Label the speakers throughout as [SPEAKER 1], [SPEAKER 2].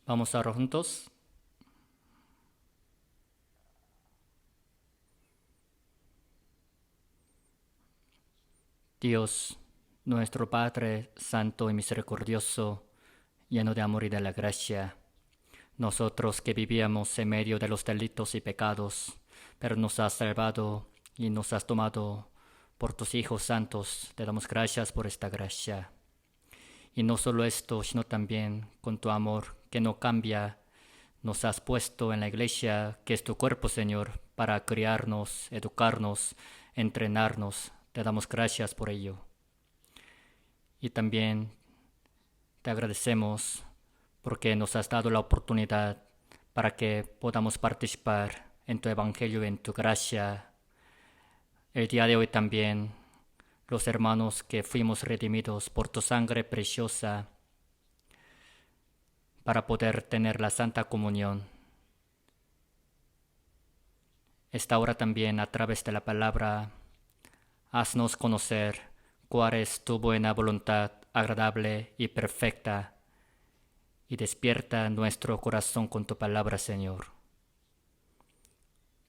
[SPEAKER 1] Vamos a orar juntos. Dios, nuestro Padre Santo y Misericordioso, lleno de amor y de la gracia, nosotros que vivíamos en medio de los delitos y pecados, pero nos has salvado y nos has tomado por tus hijos santos, te damos gracias por esta gracia. Y no solo esto, sino también con tu amor que no cambia, nos has puesto en la iglesia, que es tu cuerpo, Señor, para criarnos, educarnos, entrenarnos. Te damos gracias por ello. Y también te agradecemos porque nos has dado la oportunidad para que podamos participar en tu evangelio y en tu gracia. El día de hoy también, los hermanos que fuimos redimidos por tu sangre preciosa, para poder tener la Santa Comunión. Esta hora también, a través de la palabra, haznos conocer cuál es tu buena voluntad, agradable y perfecta, y despierta nuestro corazón con tu palabra, Señor.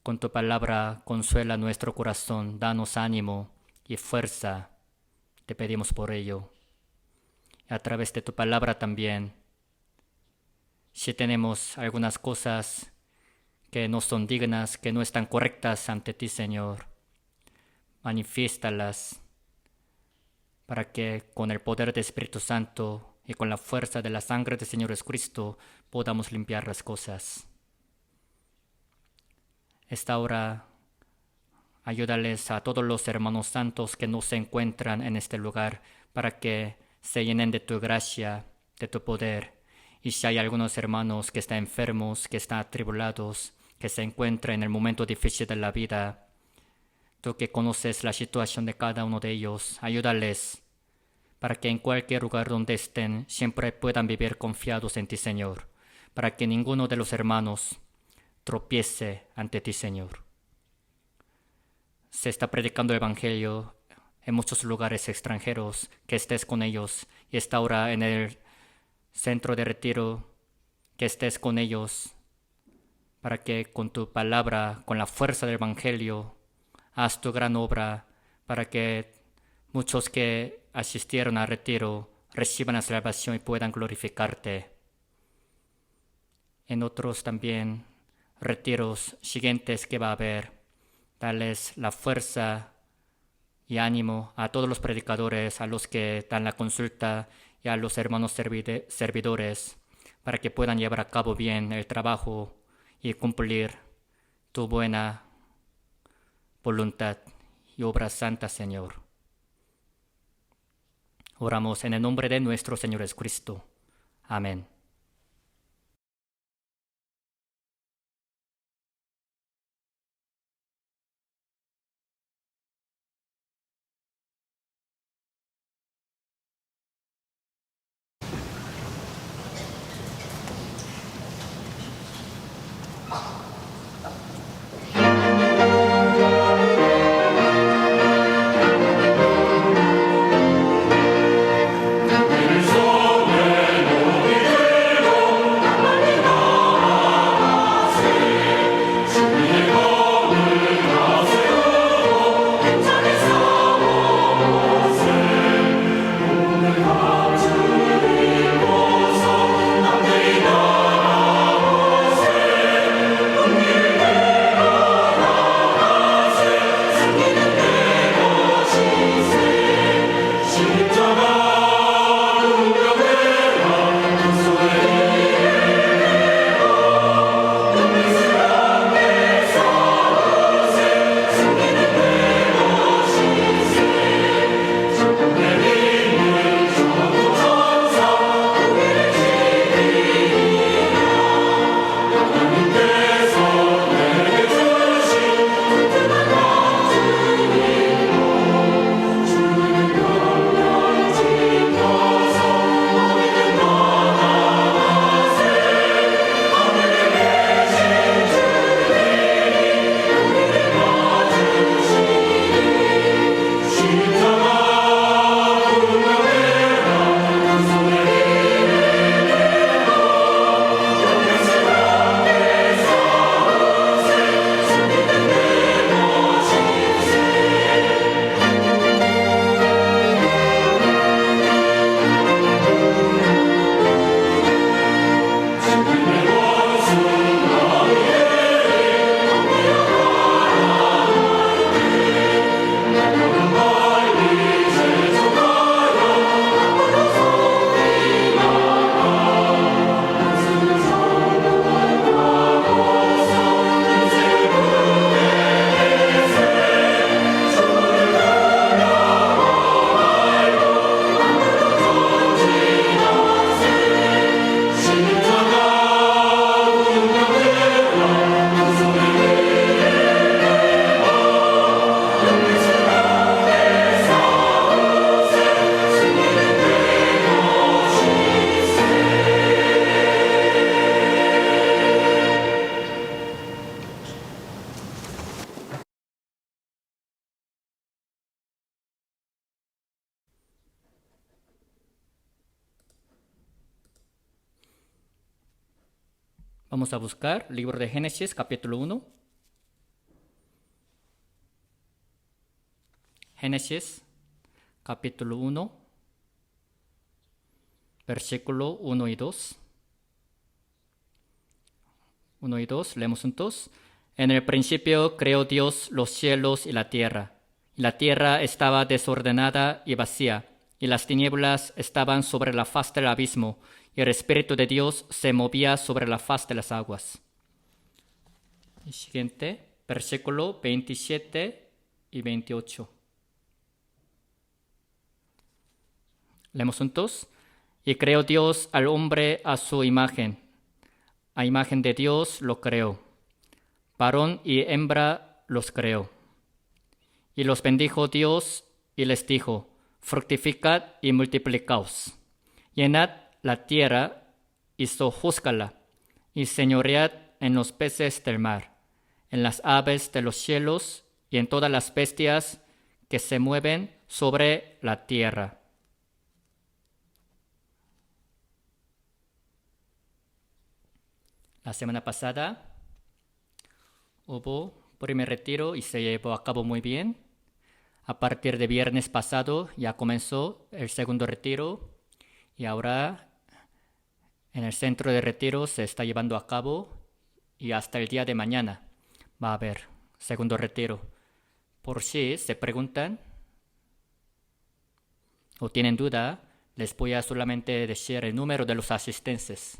[SPEAKER 1] Con tu palabra consuela nuestro corazón, danos ánimo y fuerza, te pedimos por ello. A través de tu palabra también, si tenemos algunas cosas que no son dignas, que no están correctas ante ti, Señor, manifiéstalas para que con el poder del Espíritu Santo y con la fuerza de la sangre del Señor Jesucristo podamos limpiar las cosas. Esta hora, ayúdales a todos los hermanos santos que no se encuentran en este lugar para que se llenen de tu gracia, de tu poder. Y si hay algunos hermanos que están enfermos, que están atribulados, que se encuentran en el momento difícil de la vida, tú que conoces la situación de cada uno de ellos, ayúdales para que en cualquier lugar donde estén siempre puedan vivir confiados en ti, Señor, para que ninguno de los hermanos tropiece ante ti, Señor. Se está predicando el Evangelio en muchos lugares extranjeros, que estés con ellos, y esta hora en el centro de retiro, que estés con ellos, para que con tu palabra, con la fuerza del Evangelio, haz tu gran obra, para que muchos que asistieron al retiro reciban la salvación y puedan glorificarte. En otros también retiros siguientes que va a haber, dales la fuerza y ánimo a todos los predicadores, a los que dan la consulta y a los hermanos servidores, para que puedan llevar a cabo bien el trabajo y cumplir tu buena voluntad y obra santa, Señor. Oramos en el nombre de nuestro Señor Jesucristo. Amén.
[SPEAKER 2] Il sole
[SPEAKER 1] Vamos a buscar libro de Génesis, capítulo 1. Génesis, capítulo 1, versículo 1 y 2. 1 y 2, leemos juntos. En el principio creó Dios los cielos y la tierra. Y la tierra estaba desordenada y vacía, y las tinieblas estaban sobre la faz del abismo, y el Espíritu de Dios se movía sobre la faz de las aguas. Y siguiente, versículo 27 y 28. Leemos juntos. Y creó Dios al hombre a su imagen. A imagen de Dios lo creó. Varón y hembra los creó. Y los bendijo Dios y les dijo: fructificad y multiplicaos. Llenad la tierra y sojúzgala, y señoread en los peces del mar, en las aves de los cielos y en todas las bestias que se mueven sobre la tierra. La semana pasada hubo primer retiro y se llevó a cabo muy bien. A partir de viernes pasado ya comenzó el segundo retiro y ahora en el centro de retiro se está llevando a cabo y hasta el día de mañana va a haber segundo retiro. Por si se preguntan o tienen duda, les voy a solamente decir el número de los asistentes.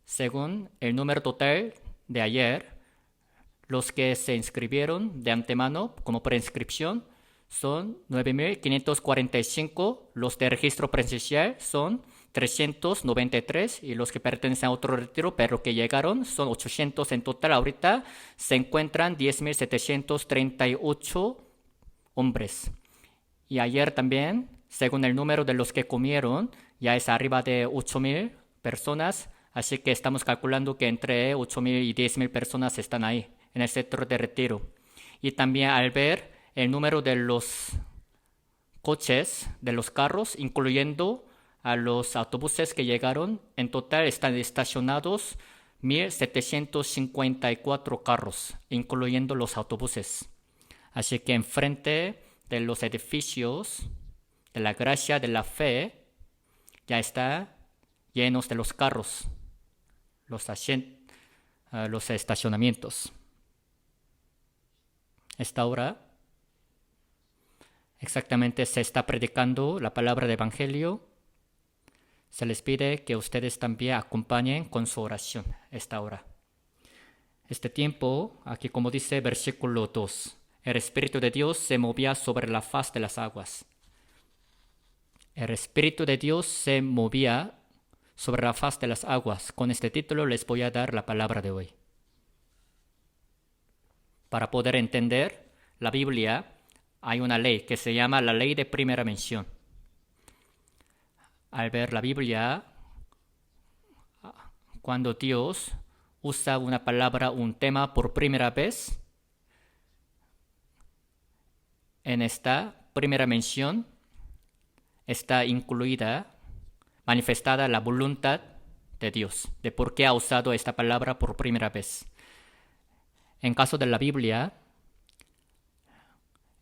[SPEAKER 1] Según el número total de ayer, los que se inscribieron de antemano como preinscripción son 9.545, los de registro presencial son 393 y los que pertenecen a otro retiro pero que llegaron son 800 en total. Ahorita se encuentran 10.738 hombres. Y ayer también, según el número de los que comieron, ya es arriba de 8.000 personas. Así que estamos calculando que entre 8.000 y 10.000 personas están ahí, en el centro de retiro. Y también al ver el número de los coches, de los carros, incluyendo a los autobuses que llegaron, en total están estacionados 1.754 carros, incluyendo los autobuses. Así que enfrente de los edificios de la gracia de la fe, ya está llenos de los carros. Los estacionamientos. Esta hora exactamente se está predicando la palabra de evangelio. Se les pide que ustedes también acompañen con su oración esta hora. Este tiempo, aquí como dice versículo 2, el Espíritu de Dios se movía sobre la faz de las aguas. El Espíritu de Dios se movía sobre la faz de las aguas. Con este título les voy a dar la palabra de hoy. Para poder entender la Biblia, hay una ley que se llama la ley de primera mención. Al ver la Biblia, cuando Dios usa una palabra, un tema por primera vez, en esta primera mención está incluida, manifestada la voluntad de Dios, de por qué ha usado esta palabra por primera vez. En caso de la Biblia,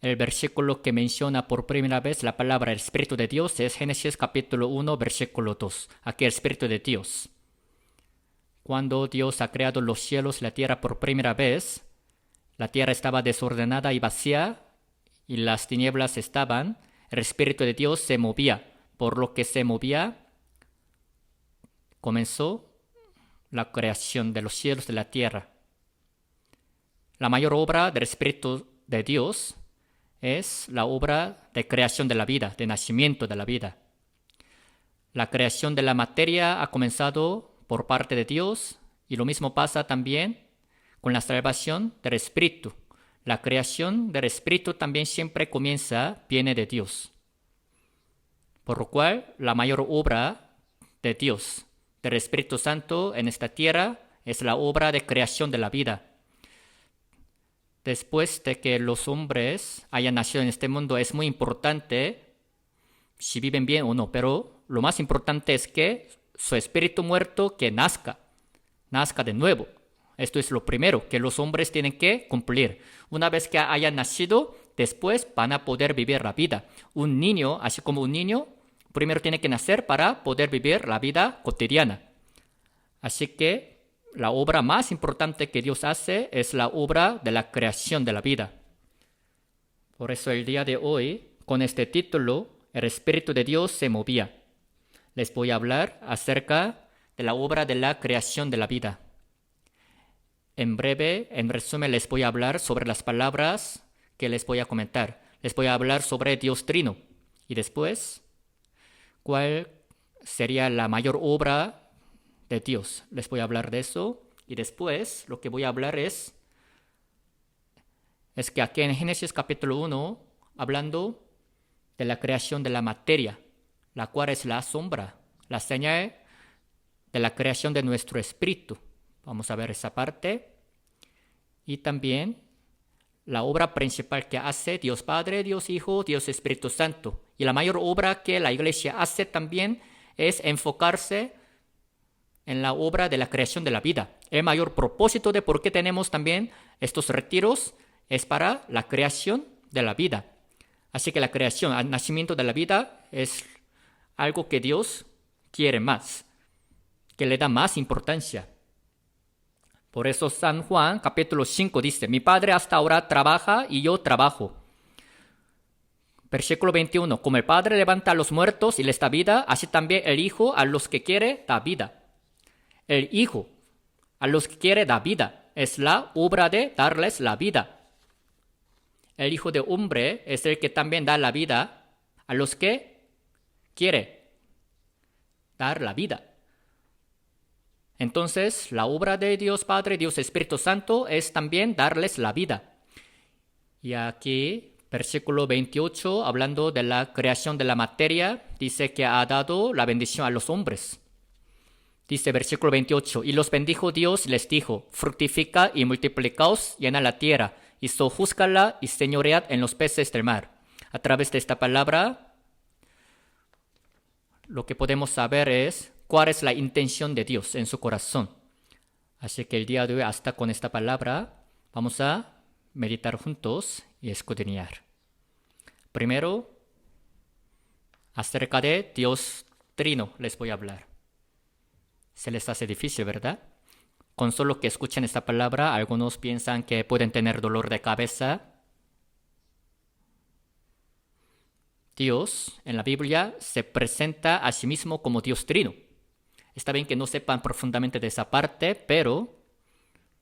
[SPEAKER 1] el versículo que menciona por primera vez la palabra el Espíritu de Dios es Génesis capítulo 1, versículo 2. Aquí el Espíritu de Dios. Cuando Dios ha creado los cielos y la tierra por primera vez, la tierra estaba desordenada y vacía y las tinieblas estaban, el Espíritu de Dios se movía, por lo que se movía comenzó la creación de los cielos y de la tierra. La mayor obra del Espíritu de Dios es la obra de creación de la vida, de nacimiento de la vida. La creación de la materia ha comenzado por parte de Dios y lo mismo pasa también con la salvación del Espíritu. La creación del Espíritu también siempre viene de Dios. Por lo cual, la mayor obra de Dios, del Espíritu Santo en esta tierra, es la obra de creación de la vida. Después de que los hombres hayan nacido en este mundo, es muy importante si viven bien o no, pero lo más importante es que su espíritu muerto que nazca de nuevo. Esto es lo primero que los hombres tienen que cumplir. Una vez que hayan nacido, después van a poder vivir la vida. Un niño, así como un niño, primero tiene que nacer para poder vivir la vida cotidiana. Así que la obra más importante que Dios hace es la obra de la creación de la vida. Por eso el día de hoy, con este título, el Espíritu de Dios se movía. Les voy a hablar acerca de la obra de la creación de la vida. En breve, en resumen, les voy a hablar sobre las palabras que les voy a comentar. Les voy a hablar sobre Dios Trino. Y después, ¿cuál sería la mayor obra de Dios? Les voy a hablar de eso. Y después, lo que voy a hablar es que aquí en Génesis capítulo 1, hablando de la creación de la materia, la cual es la sombra, la señal de la creación de nuestro espíritu. Vamos a ver esa parte. Y también la obra principal que hace Dios Padre, Dios Hijo, Dios Espíritu Santo. Y la mayor obra que la iglesia hace también es enfocarse en la obra de la creación de la vida. El mayor propósito de por qué tenemos también estos retiros es para la creación de la vida. Así que la creación, el nacimiento de la vida es algo que Dios quiere más, que le da más importancia. Por eso San Juan capítulo 5 dice, mi Padre hasta ahora trabaja y yo trabajo. Versículo 21, como el Padre levanta a los muertos y les da vida, así también el Hijo a los que quiere da vida. El Hijo a los que quiere da vida. Es la obra de darles la vida. El Hijo de Hombre es el que también da la vida a los que quiere dar la vida. Entonces, la obra de Dios Padre, Dios Espíritu Santo es también darles la vida. Y aquí, versículo 28, hablando de la creación de la materia, dice que ha dado la bendición a los hombres. Dice versículo 28, y los bendijo Dios y les dijo, fructifica y multiplicaos, llena la tierra, y sojúzcala y señoread en los peces del mar. A través de esta palabra, lo que podemos saber es cuál es la intención de Dios en su corazón. Así que el día de hoy, hasta con esta palabra, vamos a meditar juntos y escudriñar. Primero, acerca de Dios Trino les voy a hablar. Se les hace difícil, ¿verdad? Con solo que escuchen esta palabra, algunos piensan que pueden tener dolor de cabeza. Dios, en la Biblia, se presenta a sí mismo como Dios Trino. Está bien que no sepan profundamente de esa parte, pero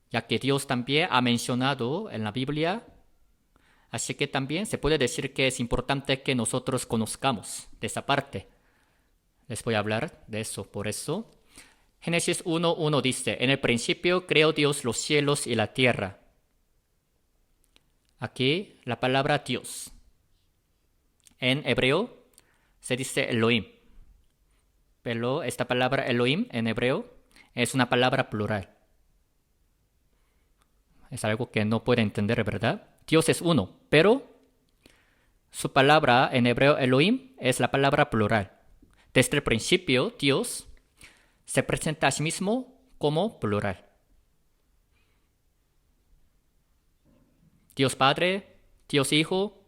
[SPEAKER 1] ya que Dios también ha mencionado en la Biblia, así que también se puede decir que es importante que nosotros conozcamos de esa parte. Les voy a hablar de eso, por eso. Génesis 1:1 dice, en el principio creó Dios los cielos y la tierra. Aquí la palabra Dios. En hebreo se dice Elohim. Pero esta palabra Elohim en hebreo es una palabra plural. Es algo que no puede entender, ¿verdad? Dios es uno, pero su palabra en hebreo Elohim es la palabra plural. Desde el principio, Dios se presenta a sí mismo como plural. Dios Padre, Dios Hijo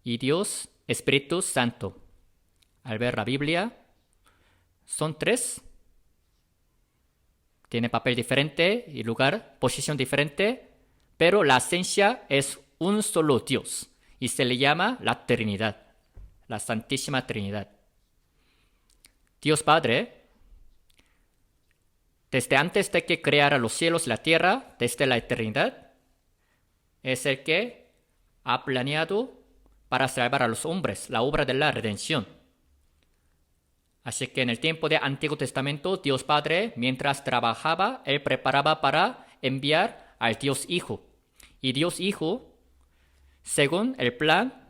[SPEAKER 1] y Dios Espíritu Santo. Al ver la Biblia, son tres. Tiene papel diferente y lugar, posición diferente, pero la esencia es un solo Dios y se le llama la Trinidad, la Santísima Trinidad. Dios Padre, desde antes de que creara los cielos y la tierra, desde la eternidad, es el que ha planeado para salvar a los hombres, la obra de la redención. Así que en el tiempo del Antiguo Testamento, Dios Padre, mientras trabajaba, Él preparaba para enviar al Dios Hijo. Y Dios Hijo, según el plan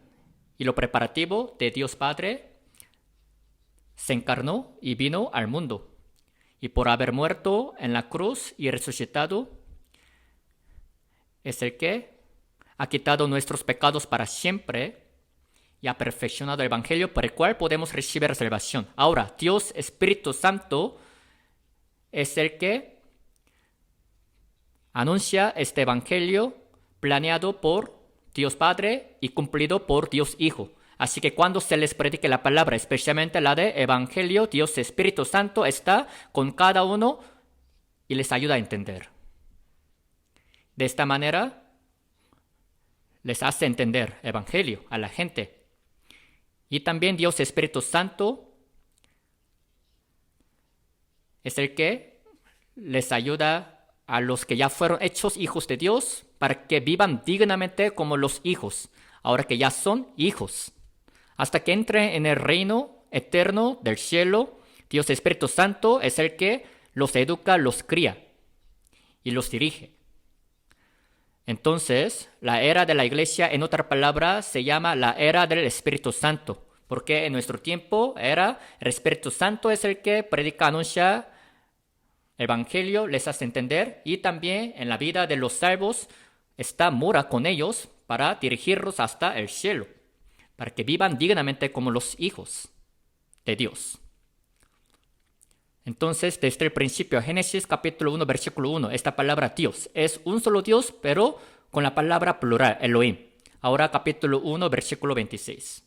[SPEAKER 1] y lo preparativo de Dios Padre, se encarnó y vino al mundo. Y por haber muerto en la cruz y resucitado, es el que ha quitado nuestros pecados para siempre y ha perfeccionado el Evangelio por el cual podemos recibir salvación. Ahora, Dios Espíritu Santo es el que anuncia este Evangelio planeado por Dios Padre y cumplido por Dios Hijo. Así que cuando se les predique la palabra, especialmente la de Evangelio, Dios Espíritu Santo está con cada uno y les ayuda a entender. De esta manera, les hace entender Evangelio a la gente. Y también Dios Espíritu Santo es el que les ayuda a los que ya fueron hechos hijos de Dios para que vivan dignamente como los hijos, ahora que ya son hijos. Hasta que entren en el reino eterno del cielo, Dios Espíritu Santo es el que los educa, los cría y los dirige. Entonces, la era de la iglesia, en otra palabra, se llama la era del Espíritu Santo, porque en nuestro tiempo el Espíritu Santo es el que predica, anuncia el Evangelio, les hace entender, y también en la vida de los salvos mora con ellos para dirigirlos hasta el cielo, para que vivan dignamente como los hijos de Dios. Entonces, desde el principio, Génesis capítulo 1, versículo 1, esta palabra Dios es un solo Dios, pero con la palabra plural, Elohim. Ahora capítulo 1, versículo 26.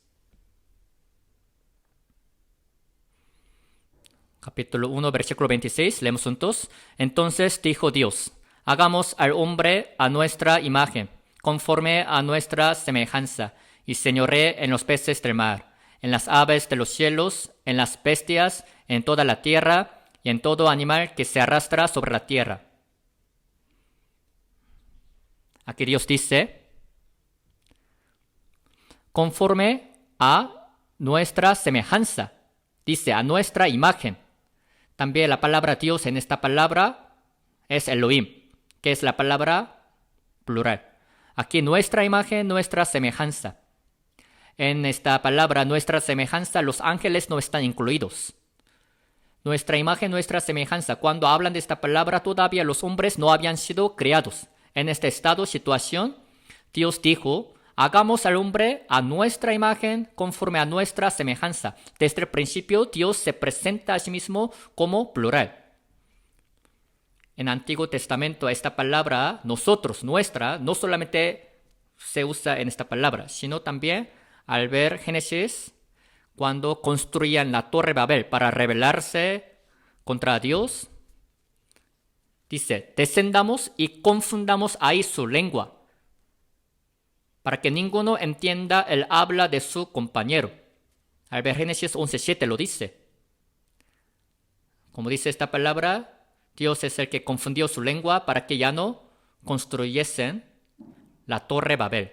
[SPEAKER 1] Capítulo 1, versículo 26, leemos juntos. Entonces dijo Dios, hagamos al hombre a nuestra imagen, conforme a nuestra semejanza, y señoree en los peces del mar, en las aves de los cielos, en las bestias, en toda la tierra, y en todo animal que se arrastra sobre la tierra. Aquí Dios dice, conforme a nuestra semejanza, dice a nuestra imagen. También la palabra Dios en esta palabra es Elohim, que es la palabra plural. Aquí nuestra imagen, nuestra semejanza. En esta palabra, nuestra semejanza, los ángeles no están incluidos. Nuestra imagen, nuestra semejanza. Cuando hablan de esta palabra, todavía los hombres no habían sido creados. En este estado, situación, Dios dijo, hagamos al hombre a nuestra imagen conforme a nuestra semejanza. Desde el principio, Dios se presenta a sí mismo como plural. En el Antiguo Testamento, esta palabra, nosotros, nuestra, no solamente se usa en esta palabra, sino también al ver Génesis, cuando construían la Torre Babel para rebelarse contra Dios, dice, descendamos y confundamos ahí su lengua, para que ninguno entienda el habla de su compañero. Al ver Génesis 11:7 lo dice. Como dice esta palabra, Dios es el que confundió su lengua para que ya no construyesen la Torre Babel.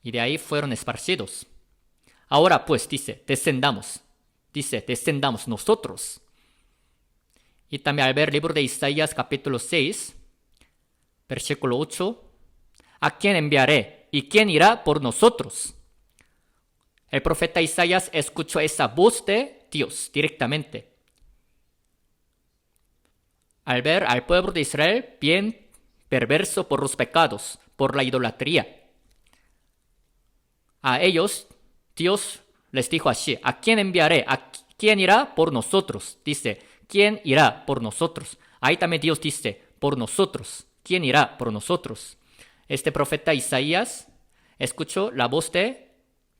[SPEAKER 1] Y de ahí fueron esparcidos. Ahora pues, dice, descendamos. Dice, descendamos nosotros. Y también al ver el libro de Isaías capítulo 6, versículo 8, ¿a quién enviaré? ¿Y quién irá por nosotros? El profeta Isaías escuchó esa voz de Dios directamente. Al ver al pueblo de Israel bien perverso por los pecados, por la idolatría. A ellos, Dios les dijo así, ¿a quién enviaré? ¿A quién irá por nosotros? Dice, ¿quién irá por nosotros? Ahí también Dios dice, por nosotros. ¿Quién irá por nosotros? Este profeta Isaías escuchó la voz de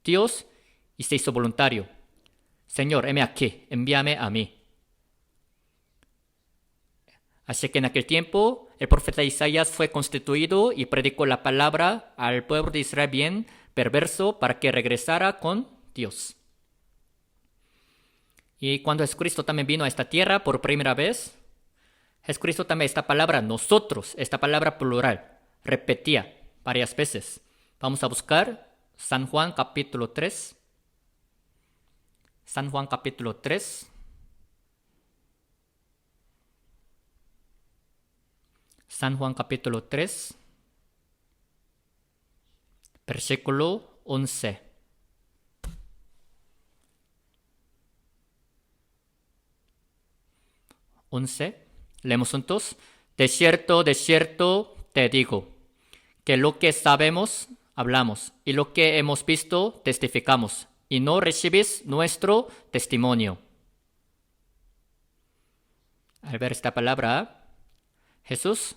[SPEAKER 1] Dios y se hizo voluntario. Señor, heme aquí, envíame a mí. Así que en aquel tiempo el profeta Isaías fue constituido y predicó la palabra al pueblo de Israel bien perverso para que regresara con Dios. Y cuando Jesucristo también vino a esta tierra por primera vez, Jesucristo también esta palabra nosotros, esta palabra plural, repetía varias veces. Vamos a buscar San Juan capítulo 3. San Juan capítulo 3. San Juan capítulo 3, versículo 11. Leemos juntos. De cierto te digo, que lo que sabemos hablamos, y lo que hemos visto, testificamos, y no recibís nuestro testimonio. Al ver esta palabra, Jesús,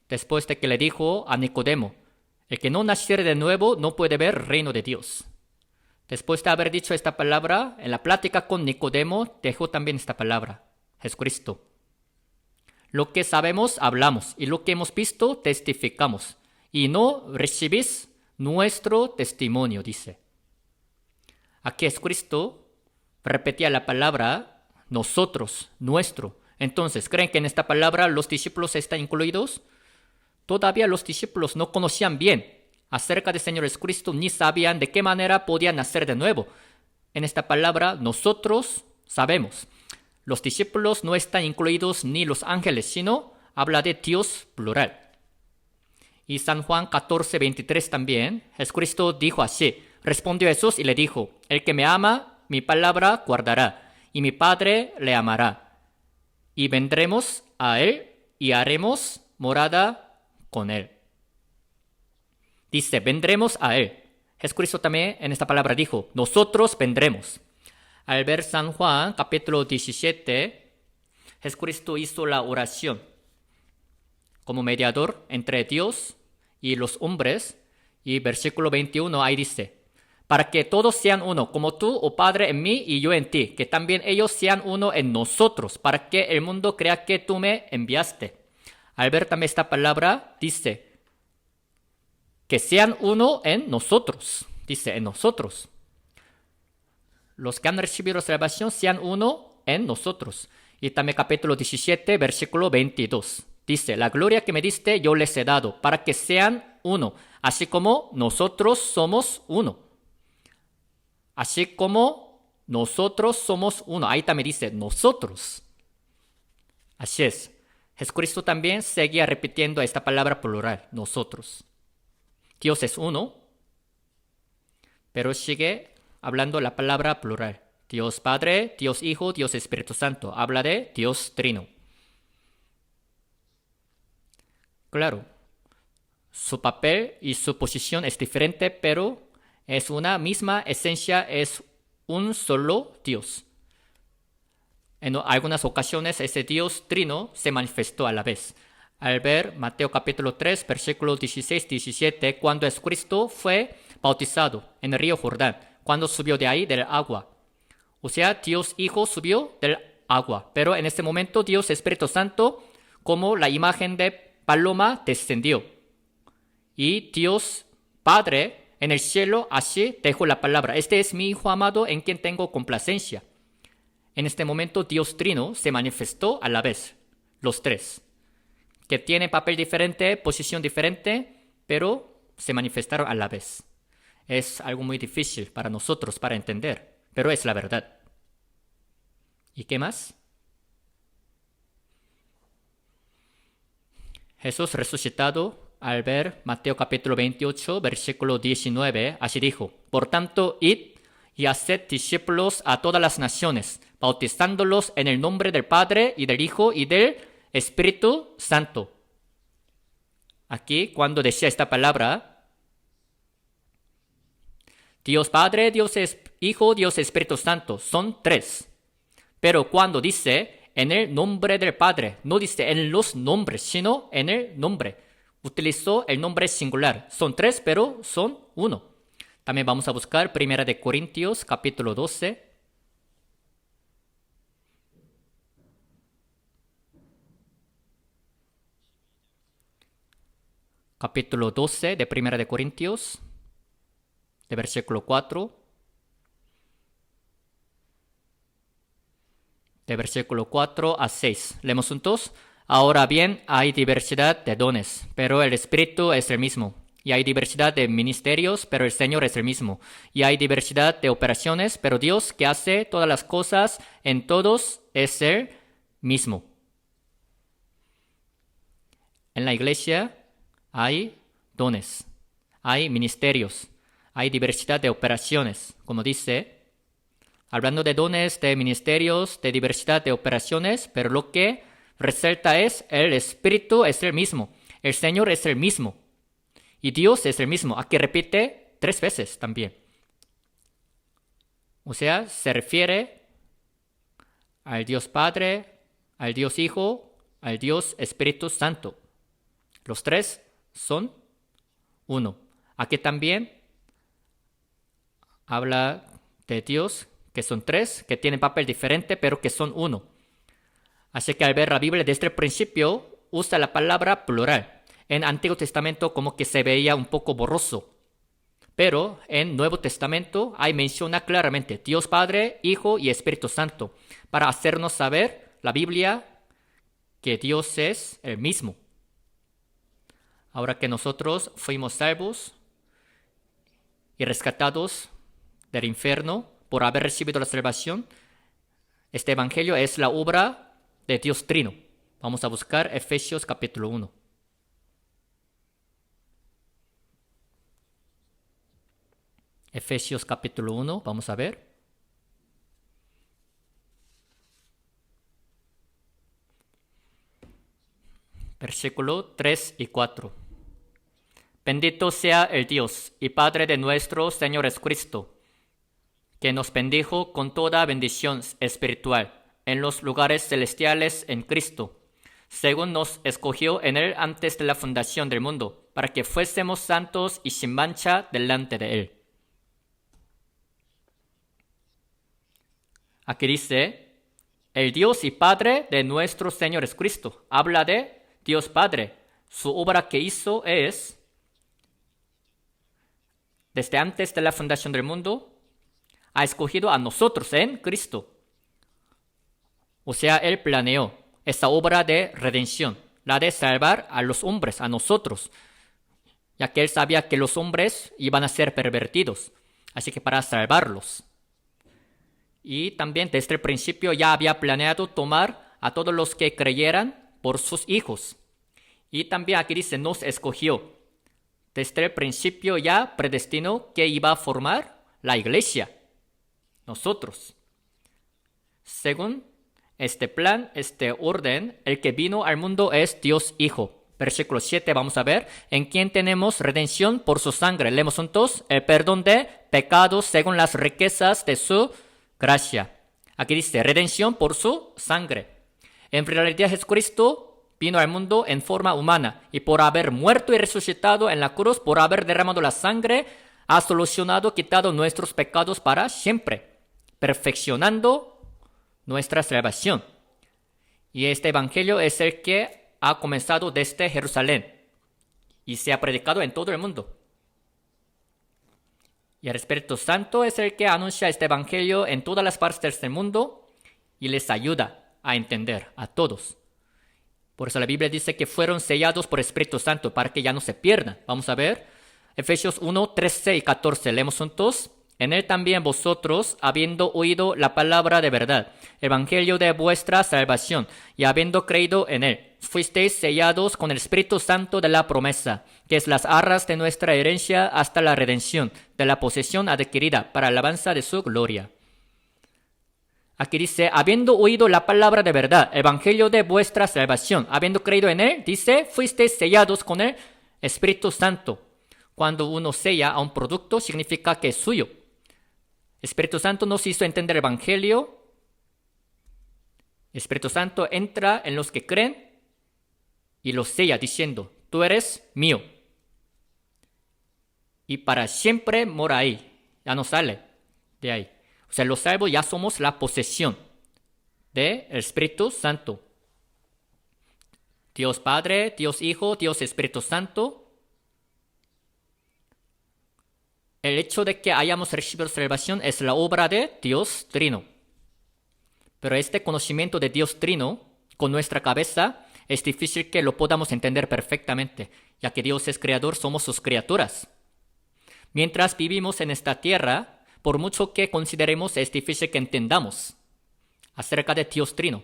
[SPEAKER 1] después de que le dijo a Nicodemo, el que no naciere de nuevo no puede ver el reino de Dios. Después de haber dicho esta palabra, en la plática con Nicodemo, dejó también esta palabra, Jesucristo. Lo que sabemos, hablamos, y lo que hemos visto, testificamos, y no recibís nuestro testimonio, dice. Aquí Jesucristo repetía la palabra nosotros, nuestro. Entonces, ¿creen que en esta palabra los discípulos están incluidos? Todavía los discípulos no conocían bien acerca del Señor Jesucristo, ni sabían de qué manera podían nacer de nuevo. En esta palabra, nosotros sabemos. Los discípulos no están incluidos ni los ángeles, sino habla de Dios plural. Y San Juan 14:23 también, Jesucristo dijo así, respondió Jesús y le dijo, el que me ama, mi palabra guardará, y mi Padre le amará. Y vendremos a él y haremos morada con él. Dice, vendremos a él. Jesucristo también en esta palabra dijo, nosotros vendremos. Al ver San Juan, capítulo 17, Jesucristo hizo la oración como mediador entre Dios y los hombres. Y versículo 21 ahí dice, para que todos sean uno, como tú, oh Padre, en mí y yo en ti, que también ellos sean uno en nosotros, para que el mundo crea que tú me enviaste. Al ver también esta palabra, dice, que sean uno en nosotros. Dice, en nosotros. Los que han recibido salvación sean uno en nosotros. Y también capítulo 17, versículo 22. Dice, la gloria que me diste yo les he dado, para que sean uno, así como nosotros somos uno. Así como nosotros somos uno. Ahí también dice, nosotros. Así es. Jesucristo también seguía repitiendo esta palabra plural, nosotros. Dios es uno, pero sigue hablando la palabra plural. Dios Padre, Dios Hijo, Dios Espíritu Santo. Habla de Dios Trino. Claro, su papel y su posición es diferente, pero es una misma esencia, es un solo Dios. En algunas ocasiones ese Dios Trino se manifestó a la vez. Al ver Mateo capítulo 3, versículos 16-17, cuando Jesucristo fue bautizado en el río Jordán, cuando subió de ahí del agua. O sea, Dios Hijo subió del agua, pero en este momento Dios Espíritu Santo, como la imagen de paloma, descendió. Y Dios Padre en el cielo así dejó la palabra. Este es mi Hijo amado en quien tengo complacencia. En este momento Dios Trino se manifestó a la vez, los tres, que tienen papel diferente, posición diferente, pero se manifestaron a la vez. Es algo muy difícil para nosotros para entender, pero es la verdad. ¿Y qué más? Jesús resucitado, al ver Mateo capítulo 28, versículo 19, así dijo, por tanto, id y haced discípulos a todas las naciones, bautizándolos en el nombre del Padre y del Hijo y del Espíritu Santo. Aquí, cuando decía esta palabra, Dios Padre, Dios Hijo, Dios Espíritu Santo, son tres. Pero cuando dice en el nombre del Padre, no dice en los nombres, sino en el nombre. Utilizó el nombre singular. Son tres, pero son uno. También vamos a buscar 1 Corintios, capítulo 12. Capítulo 12 de 1 Corintios, de versículo 4. De versículo 4 a 6. Leemos juntos. Ahora bien, hay diversidad de dones, pero el Espíritu es el mismo. Y hay diversidad de ministerios, pero el Señor es el mismo. Y hay diversidad de operaciones, pero Dios que hace todas las cosas en todos es el mismo. En la iglesia hay dones, hay ministerios, hay diversidad de operaciones, como dice, hablando de dones, de ministerios, de diversidad de operaciones, pero lo que resalta es el Espíritu es el mismo, el Señor es el mismo. Y Dios es el mismo. Aquí repite 3 veces también. O sea, se refiere al Dios Padre, al Dios Hijo, al Dios Espíritu Santo. Los 3 son uno. Aquí también habla de Dios, que son 3, que tienen papel diferente, pero que son uno. Así que al ver la Biblia desde el principio, usa la palabra plural. En Antiguo Testamento como que se veía un poco borroso. Pero en Nuevo Testamento ahí menciona claramente Dios Padre, Hijo y Espíritu Santo, para hacernos saber la Biblia que Dios es el mismo. Ahora que nosotros fuimos salvos y rescatados del infierno por haber recibido la salvación, este evangelio es la obra de Dios Trino. Vamos a buscar Efesios capítulo 1. Efesios capítulo 1, vamos a ver. Versículo 3 y 4. Bendito sea el Dios y Padre de nuestro Señor Jesucristo, que nos bendijo con toda bendición espiritual en los lugares celestiales en Cristo, según nos escogió en Él antes de la fundación del mundo, para que fuésemos santos y sin mancha delante de Él. Aquí dice, el Dios y Padre de nuestro Señor Jesucristo. Habla de Dios Padre. Su obra que hizo es, desde antes de la fundación del mundo, ha escogido a nosotros en Cristo. O sea, Él planeó esta obra de redención, la de salvar a los hombres, a nosotros, ya que Él sabía que los hombres iban a ser pervertidos, así que para salvarlos. Y también desde el principio ya había planeado tomar a todos los que creyeran por sus hijos. Y también aquí dice, nos escogió. Desde el principio ya predestinó que iba a formar la iglesia. Nosotros. Según este plan, este orden, el que vino al mundo es Dios Hijo. Versículo 7, vamos a ver. En quien tenemos redención por su sangre. Leemos juntos. El perdón de pecados según las riquezas de su gracia. Aquí dice, redención por su sangre. En realidad Jesucristo vino al mundo en forma humana y por haber muerto y resucitado en la cruz, por haber derramado la sangre, ha solucionado, quitado nuestros pecados para siempre, perfeccionando nuestra salvación. Y este evangelio es el que ha comenzado desde Jerusalén y se ha predicado en todo el mundo. Y el Espíritu Santo es el que anuncia este evangelio en todas las partes del mundo y les ayuda a entender a todos. Por eso la Biblia dice que fueron sellados por el Espíritu Santo para que ya no se pierdan. Vamos a ver Efesios 1, 13 y 14. Leemos juntos. En él también vosotros, habiendo oído la palabra de verdad, evangelio de vuestra salvación, y habiendo creído en él, fuisteis sellados con el Espíritu Santo de la promesa, que es las arras de nuestra herencia hasta la redención de la posesión adquirida para alabanza de su gloria. Aquí dice, habiendo oído la palabra de verdad, evangelio de vuestra salvación, habiendo creído en él, dice, fuisteis sellados con el Espíritu Santo. Cuando uno sella a un producto, significa que es suyo. Espíritu Santo nos hizo entender el evangelio. Espíritu Santo entra en los que creen y los sella diciendo, tú eres mío. Y para siempre mora ahí, ya no sale de ahí. O sea, los salvos ya somos la posesión del Espíritu Santo. Dios Padre, Dios Hijo, Dios Espíritu Santo. El hecho de que hayamos recibido salvación es la obra de Dios Trino. Pero este conocimiento de Dios Trino, con nuestra cabeza, es difícil que lo podamos entender perfectamente, ya que Dios es creador, somos sus criaturas. Mientras vivimos en esta tierra, por mucho que consideremos, es difícil que entendamos acerca de Dios Trino.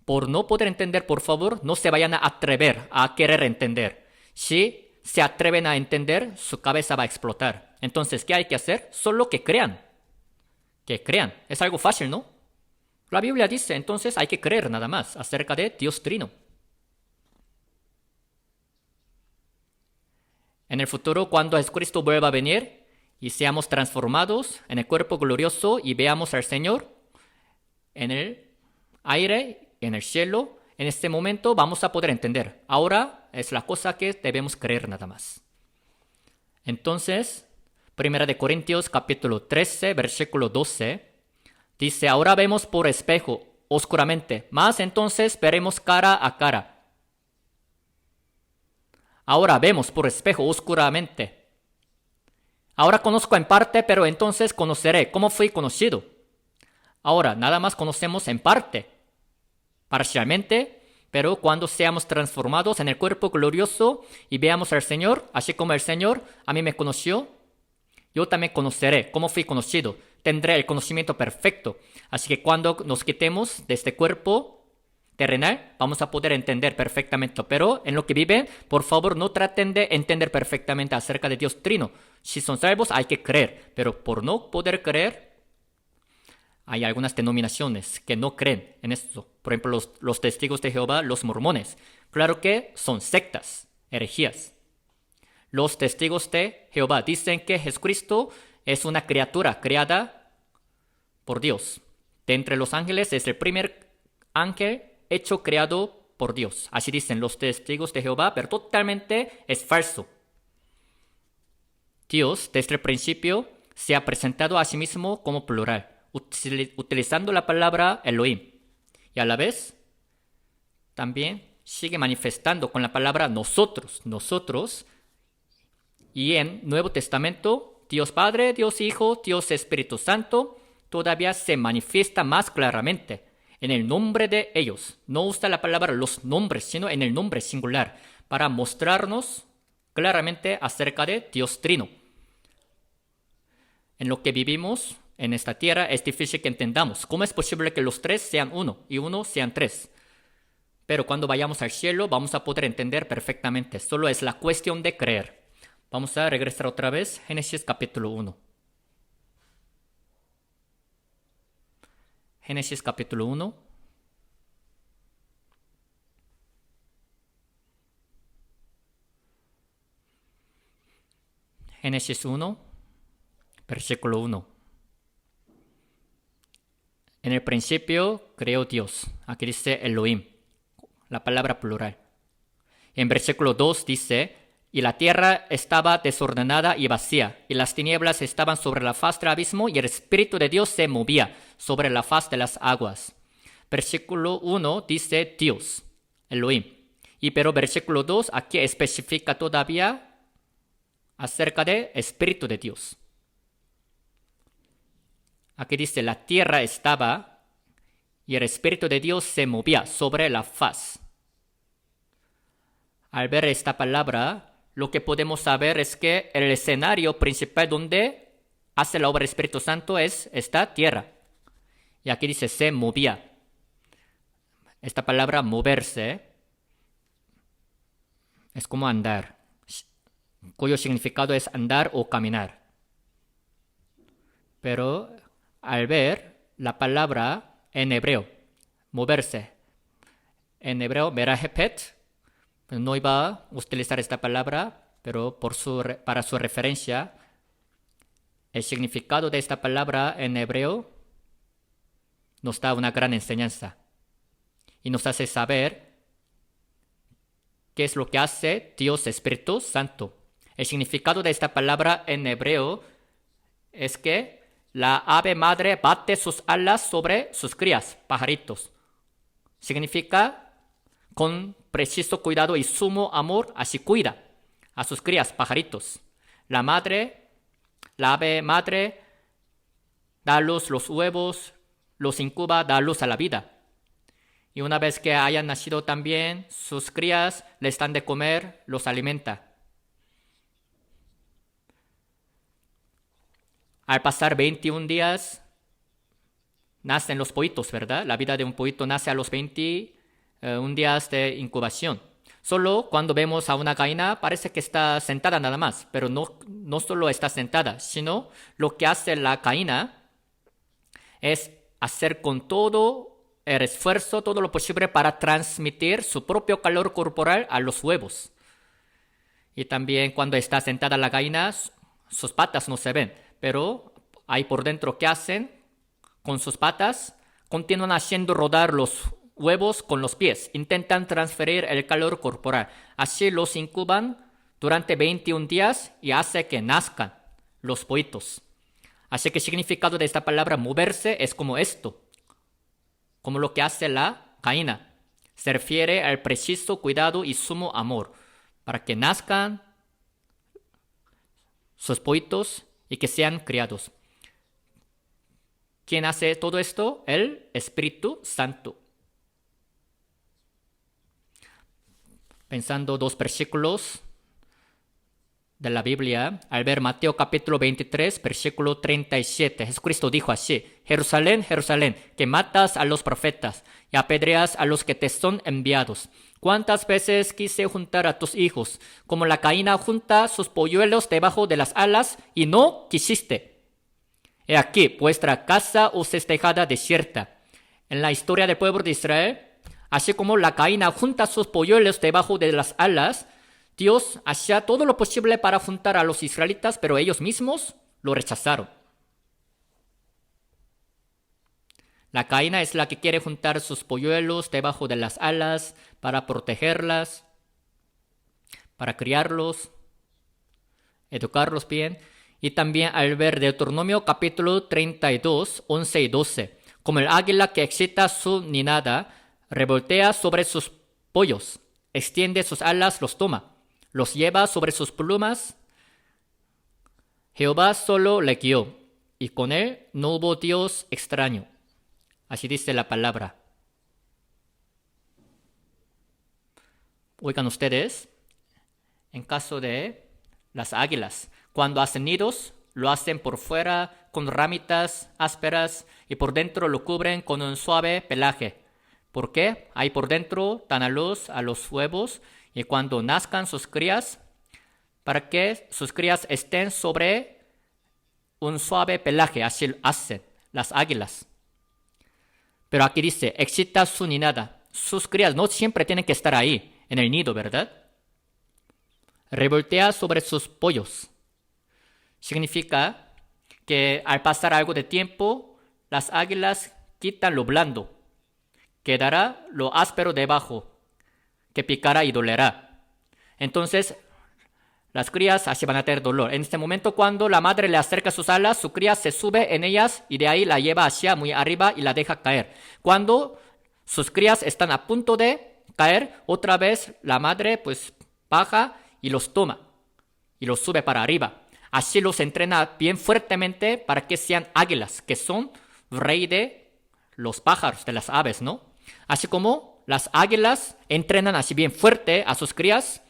[SPEAKER 1] Por no poder entender, por favor, no se vayan a atrever a querer entender. Si se atreven a entender, su cabeza va a explotar. Entonces, ¿qué hay que hacer? Solo que crean. Que crean. Es algo fácil, ¿no? La Biblia dice, entonces hay que creer nada más acerca de Dios Trino. En el futuro, cuando Jesucristo vuelva a venir y seamos transformados en el cuerpo glorioso y veamos al Señor en el aire, en el cielo, en este momento vamos a poder entender. Ahora es la cosa que debemos creer nada más. Entonces, 1 de Corintios capítulo 13, versículo 12, dice, ahora vemos por espejo, oscuramente, mas entonces veremos cara a cara. Ahora vemos por espejo, oscuramente. Ahora conozco en parte, pero entonces conoceré. ¿Cómo fui conocido? Ahora, nada más conocemos en parte, parcialmente, pero cuando seamos transformados en el cuerpo glorioso y veamos al Señor, así como el Señor a mí me conoció, yo también conoceré cómo fui conocido. Tendré el conocimiento perfecto. Así que cuando nos quitemos de este cuerpo terrenal, vamos a poder entender perfectamente. Pero en lo que viven, por favor, no traten de entender perfectamente acerca de Dios Trino. Si son salvos, hay que creer. Pero por no poder creer, hay algunas denominaciones que no creen en esto. Por ejemplo, los testigos de Jehová, los mormones. Claro que son sectas, herejías. Los testigos de Jehová dicen que Jesucristo es una criatura creada por Dios. De entre los ángeles es el primer ángel hecho creado por Dios. Así dicen los testigos de Jehová, pero totalmente es falso. Dios, desde el principio, se ha presentado a sí mismo como plural, utilizando la palabra Elohim. Y a la vez, también sigue manifestando con la palabra nosotros. Y en Nuevo Testamento, Dios Padre, Dios Hijo, Dios Espíritu Santo, todavía se manifiesta más claramente en el nombre de ellos. No usa la palabra los nombres, sino en el nombre singular, para mostrarnos claramente acerca de Dios Trino. En lo que vivimos en esta tierra es difícil que entendamos cómo es posible que los tres sean uno y uno sean tres. Pero cuando vayamos al cielo vamos a poder entender perfectamente. Solo es la cuestión de creer. Vamos a regresar otra vez. Génesis capítulo 1. Génesis capítulo 1. Génesis 1, versículo 1. En el principio creó Dios. Aquí dice Elohim, la palabra plural. En versículo 2 dice, y la tierra estaba desordenada y vacía, y las tinieblas estaban sobre la faz del abismo, y el Espíritu de Dios se movía sobre la faz de las aguas. Versículo 1 dice Dios, Elohim. Pero versículo 2 aquí especifica todavía acerca de Espíritu de Dios. Aquí dice, la tierra estaba y el Espíritu de Dios se movía sobre la faz. Al ver esta palabra, lo que podemos saber es que el escenario principal donde hace la obra del Espíritu Santo es esta tierra. Y aquí dice, se movía. Esta palabra moverse es como andar, cuyo significado es andar o caminar. Pero al ver la palabra en hebreo, moverse, en hebreo, merahepet, no iba a utilizar esta palabra, pero para su referencia, el significado de esta palabra en hebreo nos da una gran enseñanza y nos hace saber qué es lo que hace Dios Espíritu Santo. El significado de esta palabra en hebreo es que la ave madre bate sus alas sobre sus crías, pajaritos. Significa con preciso cuidado y sumo amor, así cuida a sus crías, pajaritos. La ave madre, da a luz los huevos, los incuba, da luz a la vida. Y una vez que hayan nacido también, sus crías les dan de comer, los alimenta. Al pasar 21 días, nacen los pollitos, ¿verdad? La vida de un pollito nace a los 21 días de incubación. Solo cuando vemos a una gallina parece que está sentada nada más, pero no solo está sentada, sino lo que hace la gallina es hacer con todo el esfuerzo, todo lo posible para transmitir su propio calor corporal a los huevos. Y también cuando está sentada la gallina, sus patas no se ven, pero ahí por dentro, ¿qué hacen? Con sus patas continúan haciendo rodar los huevos con los pies. Intentan transferir el calor corporal. Así los incuban durante 21 días y hace que nazcan los pollitos. Así que el significado de esta palabra moverse es como esto, como lo que hace la gallina. Se refiere al preciso cuidado y sumo amor para que nazcan sus pollitos y que sean criados. ¿Quién hace todo esto? El Espíritu Santo. Pensando 2 versículos de la Biblia, al ver Mateo capítulo 23, versículo 37, Jesucristo dijo así: Jerusalén, Jerusalén, que matas a los profetas y apedreas a los que te son enviados. ¿Cuántas veces quise juntar a tus hijos, como la gallina junta sus polluelos debajo de las alas, y no quisiste? He aquí, vuestra casa os es dejada desierta. En la historia del pueblo de Israel, así como la gallina junta sus polluelos debajo de las alas, Dios hacía todo lo posible para juntar a los israelitas, pero ellos mismos lo rechazaron. La gallina es la que quiere juntar sus polluelos debajo de las alas para protegerlas, para criarlos, educarlos bien. Y también al ver Deuteronomio capítulo 32, 11 y 12, como el águila que excita su ninada, revoltea sobre sus pollos, extiende sus alas, los toma, los lleva sobre sus plumas. Jehová solo le guió, y con él no hubo Dios extraño. Así dice la palabra. Oigan ustedes, en caso de las águilas, cuando hacen nidos, lo hacen por fuera con ramitas ásperas y por dentro lo cubren con un suave pelaje. ¿Por qué? Ahí por dentro dan a luz a los huevos y cuando nazcan sus crías, para que sus crías estén sobre un suave pelaje, así hacen las águilas. Pero aquí dice, excita su ninada. Sus crías no siempre tienen que estar ahí, en el nido, ¿verdad? Revoltea sobre sus pollos. Significa que al pasar algo de tiempo, las águilas quitan lo blando. Quedará lo áspero debajo, que picará y dolerá. Entonces, las crías así van a tener dolor. En este momento, cuando la madre le acerca sus alas, su cría se sube en ellas y de ahí la lleva hacia muy arriba y la deja caer. Cuando sus crías están a punto de caer, otra vez la madre pues baja y los toma y los sube para arriba. Así los entrena bien fuertemente para que sean águilas, que son rey de los pájaros, de las aves, ¿no? Así como las águilas entrenan así bien fuerte a sus crías,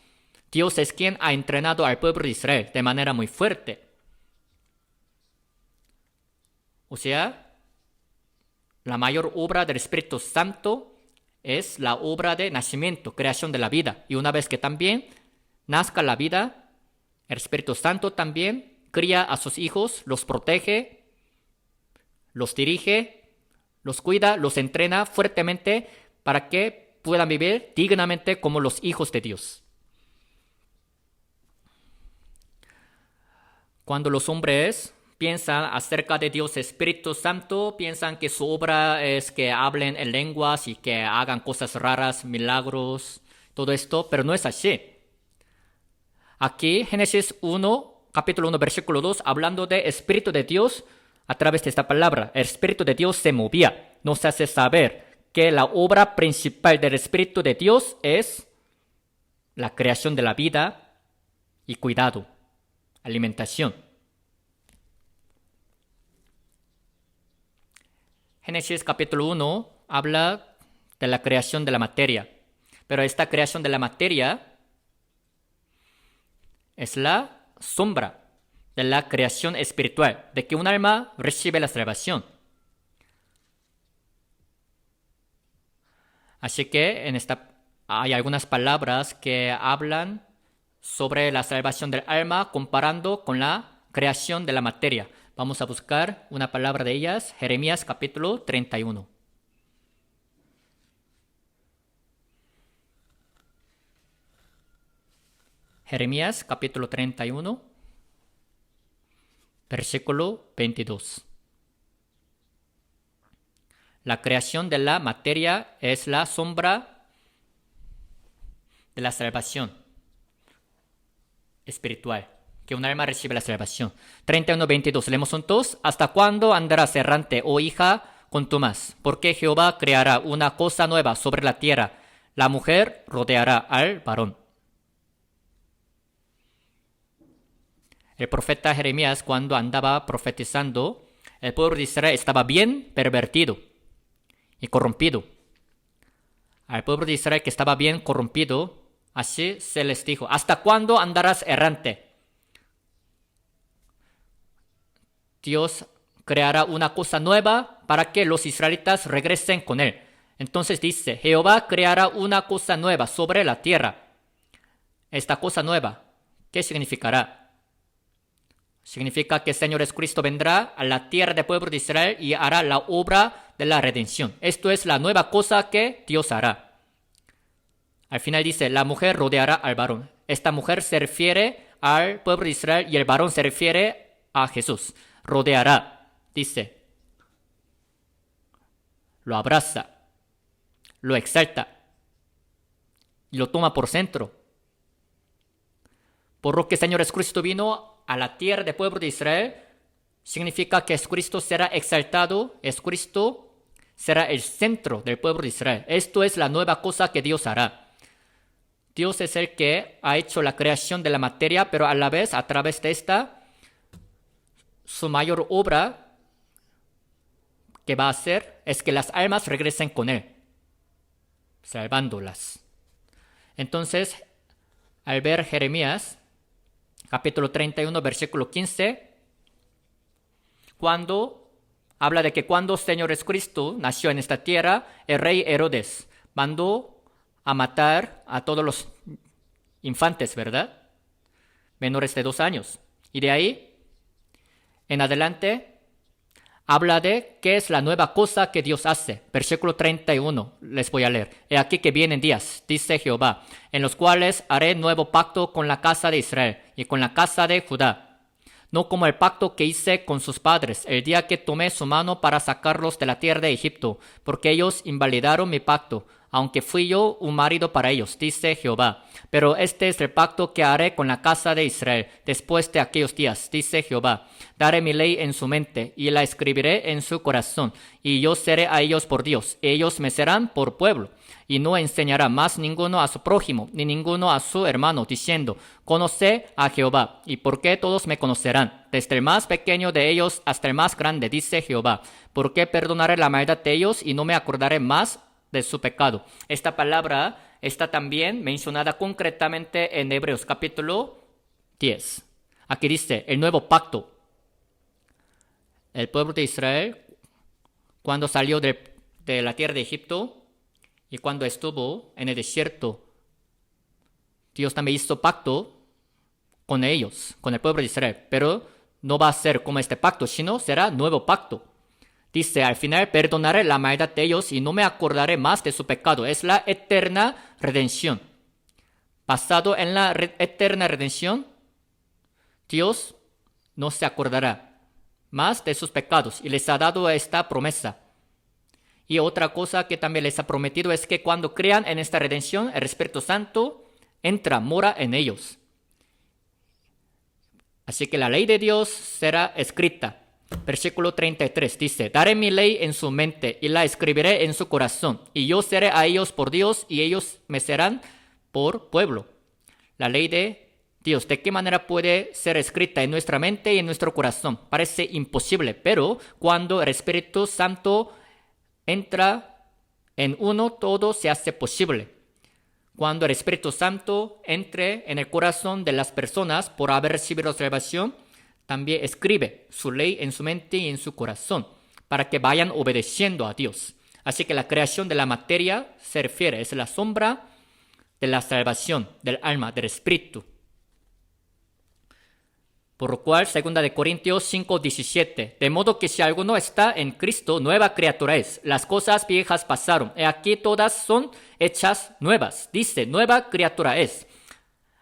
[SPEAKER 1] Dios es quien ha entrenado al pueblo de Israel de manera muy fuerte. O sea, la mayor obra del Espíritu Santo es la obra de nacimiento, creación de la vida. Y una vez que también nazca la vida, el Espíritu Santo también cría a sus hijos, los protege, los dirige, los cuida, los entrena fuertemente para que puedan vivir dignamente como los hijos de Dios. Cuando los hombres piensan acerca de Dios Espíritu Santo, piensan que su obra es que hablen en lenguas y que hagan cosas raras, milagros, todo esto, pero no es así. Aquí, Génesis 1, capítulo 1, versículo 2, hablando de Espíritu de Dios, a través de esta palabra, el Espíritu de Dios se movía. Nos hace saber que la obra principal del Espíritu de Dios es la creación de la vida y cuidado, alimentación. Génesis capítulo 1 habla de la creación de la materia, pero esta creación de la materia es la sombra de la creación espiritual, de que un alma recibe la salvación. Así que hay algunas palabras que hablan sobre la salvación del alma comparando con la creación de la materia. Vamos a buscar una palabra de ellas, Jeremías capítulo 31. Jeremías capítulo 31, versículo 22. La creación de la materia es la sombra de la salvación espiritual, que un alma recibe la salvación. 31:22. Leemos juntos. ¿Hasta cuándo andarás errante, oh hija, con tu más? Porque Jehová creará una cosa nueva sobre la tierra. La mujer rodeará al varón. El profeta Jeremías, cuando andaba profetizando, el pueblo de Israel estaba bien pervertido y corrompido. Al pueblo de Israel que estaba bien corrompido, así se les dijo: ¿hasta cuándo andarás errante? Dios creará una cosa nueva para que los israelitas regresen con él. Entonces dice: Jehová creará una cosa nueva sobre la tierra. Esta cosa nueva, ¿qué significará? Significa que el Señor Jesucristo vendrá a la tierra del pueblo de Israel y hará la obra de la redención. Esto es la nueva cosa que Dios hará. Al final dice: la mujer rodeará al varón. Esta mujer se refiere al pueblo de Israel y el varón se refiere a Jesús. Rodeará, dice. Lo abraza, lo exalta y lo toma por centro. Por lo que el Señor Jesucristo vino a la tierra del pueblo de Israel, significa que Jesucristo será exaltado, Jesucristo será el centro del pueblo de Israel. Esto es la nueva cosa que Dios hará. Dios es el que ha hecho la creación de la materia, pero a la vez, a través de esta, su mayor obra que va a hacer es que las almas regresen con Él, salvándolas. Entonces, al ver Jeremías, capítulo 31, versículo 15, cuando habla de que cuando el Señor Jesucristo nació en esta tierra, el rey Herodes mandó a matar a todos los infantes, ¿verdad? Menores de 2 años. Y de ahí en adelante habla de qué es la nueva cosa que Dios hace. Versículo 31, les voy a leer. He aquí que vienen días, dice Jehová, en los cuales haré nuevo pacto con la casa de Israel y con la casa de Judá. No como el pacto que hice con sus padres el día que tomé su mano para sacarlos de la tierra de Egipto, porque ellos invalidaron mi pacto, aunque fui yo un marido para ellos, dice Jehová. Pero este es el pacto que haré con la casa de Israel después de aquellos días, dice Jehová. Daré mi ley en su mente y la escribiré en su corazón, y yo seré a ellos por Dios, ellos me serán por pueblo. Y no enseñará más ninguno a su prójimo, ni ninguno a su hermano, diciendo: conoce a Jehová. ¿Y por qué todos me conocerán? Desde el más pequeño de ellos hasta el más grande, dice Jehová. Porque perdonaré la maldad de ellos y no me acordaré más de su pecado. Esta palabra está también mencionada concretamente en Hebreos capítulo 10. Aquí dice: el nuevo pacto. El pueblo de Israel, cuando salió de la tierra de Egipto y cuando estuvo en el desierto, Dios también hizo pacto con ellos, con el pueblo de Israel. Pero no va a ser como este pacto, sino será nuevo pacto. Dice al final: perdonaré la maldad de ellos y no me acordaré más de su pecado. Es la eterna redención. Basado en la eterna redención, Dios no se acordará más de sus pecados y les ha dado esta promesa. Y otra cosa que también les ha prometido es que cuando crean en esta redención, el Espíritu Santo entra, mora en ellos. Así que la ley de Dios será escrita. Versículo 33 dice: daré mi ley en su mente y la escribiré en su corazón, y yo seré a ellos por Dios y ellos me serán por pueblo. La ley de Dios, ¿de qué manera puede ser escrita en nuestra mente y en nuestro corazón? Parece imposible, pero cuando el Espíritu Santo entra en uno, todo se hace posible. Cuando el Espíritu Santo entre en el corazón de las personas por haber recibido salvación, también escribe su ley en su mente y en su corazón para que vayan obedeciendo a Dios. Así que la creación de la materia se refiere, es la sombra de la salvación del alma, del espíritu. Por lo cual, 2 Corintios 5:17, de modo que si alguno está en Cristo, nueva criatura es. Las cosas viejas pasaron, y aquí todas son hechas nuevas. Dice: nueva criatura es.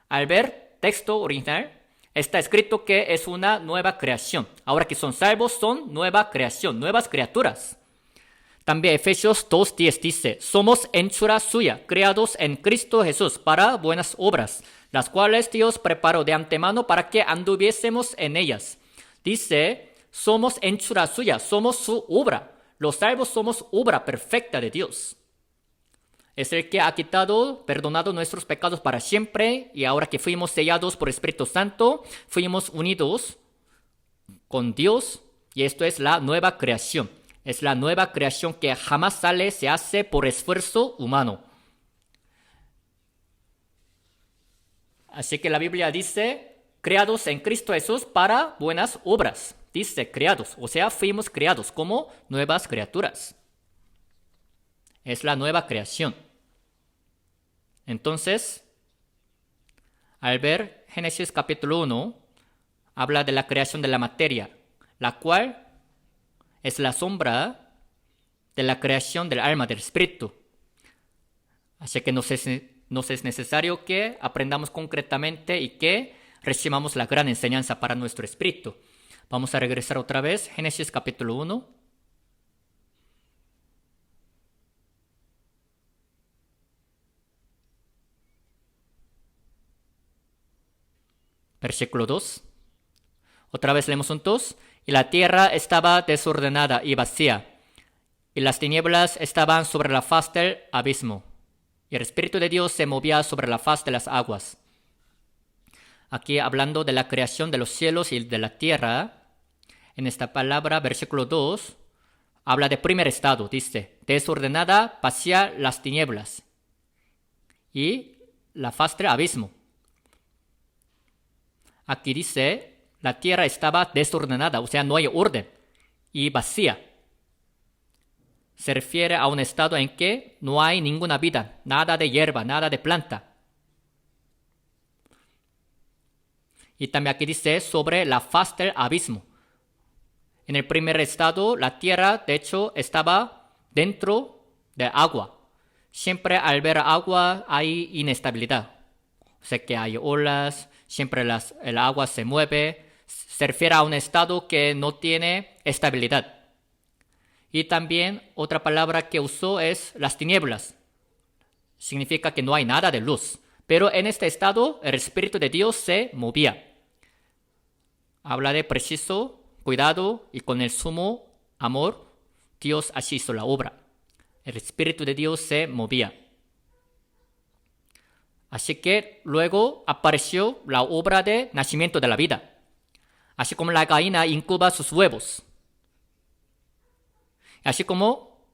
[SPEAKER 1] Al ver texto original está escrito que es una nueva creación. Ahora que son salvos, son nueva creación, nuevas criaturas. También Efesios 2:10 dice, somos hechura suya, creados en Cristo Jesús para buenas obras, las cuales Dios preparó de antemano para que anduviésemos en ellas. Dice, somos hechura suya, somos su obra. Los salvos somos obra perfecta de Dios. Es el que ha quitado, perdonado nuestros pecados para siempre, y ahora que fuimos sellados por el Espíritu Santo, fuimos unidos con Dios, y esto es la nueva creación. Es la nueva creación que jamás se hace por esfuerzo humano. Así que la Biblia dice, creados en Cristo Jesús para buenas obras. Dice creados, o sea, fuimos creados como nuevas criaturas. Es la nueva creación. Entonces, al ver Génesis capítulo 1, habla de la creación de la materia, la cual es la sombra de la creación del alma, del espíritu. Así que nos es necesario que aprendamos concretamente y que recibamos la gran enseñanza para nuestro espíritu. Vamos a regresar otra vez, Génesis capítulo 1. Versículo 2. Otra vez leemos juntos. Y la tierra estaba desordenada y vacía, y las tinieblas estaban sobre la faz del abismo, y el Espíritu de Dios se movía sobre la faz de las aguas. Aquí hablando de la creación de los cielos y de la tierra, en esta palabra, versículo 2, habla de primer estado, dice, desordenada, vacía las tinieblas, y la faz del abismo. Aquí dice, la tierra estaba desordenada, o sea, no hay orden, y vacía. Se refiere a un estado en que no hay ninguna vida, nada de hierba, nada de planta. Y también aquí dice sobre la faz del abismo. En el primer estado, la tierra, de hecho, estaba dentro de agua. Siempre al ver agua hay inestabilidad. O sea que hay olas, siempre el agua se mueve. Se refiere a un estado que no tiene estabilidad. Y también otra palabra que usó es las tinieblas. Significa que no hay nada de luz. Pero en este estado el Espíritu de Dios se movía. Habla de preciso cuidado y con el sumo amor Dios así hizo la obra. El Espíritu de Dios se movía. Así que luego apareció la obra de nacimiento de la vida. Así como la gallina incuba sus huevos. Así como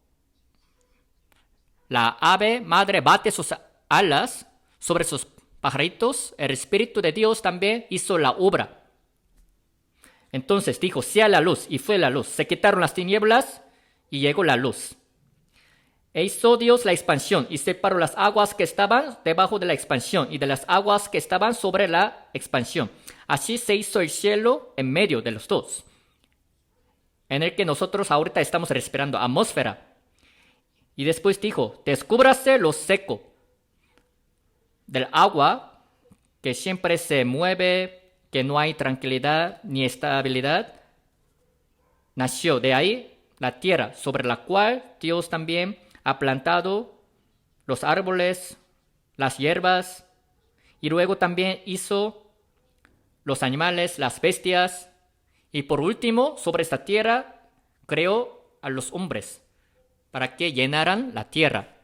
[SPEAKER 1] la ave madre bate sus alas sobre sus pajaritos, el Espíritu de Dios también hizo la obra. Entonces dijo, sea la luz, y fue la luz. Se quitaron las tinieblas y llegó la luz. E hizo Dios la expansión y separó las aguas que estaban debajo de la expansión y de las aguas que estaban sobre la expansión. Así se hizo el cielo en medio de los dos, en el que nosotros ahorita estamos respirando atmósfera. Y después dijo, descúbrase lo seco del agua que siempre se mueve, que no hay tranquilidad ni estabilidad. Nació de ahí la tierra sobre la cual Dios también ha plantado los árboles, las hierbas, y luego también hizo los animales, las bestias, y por último, sobre esta tierra, creó a los hombres para que llenaran la tierra.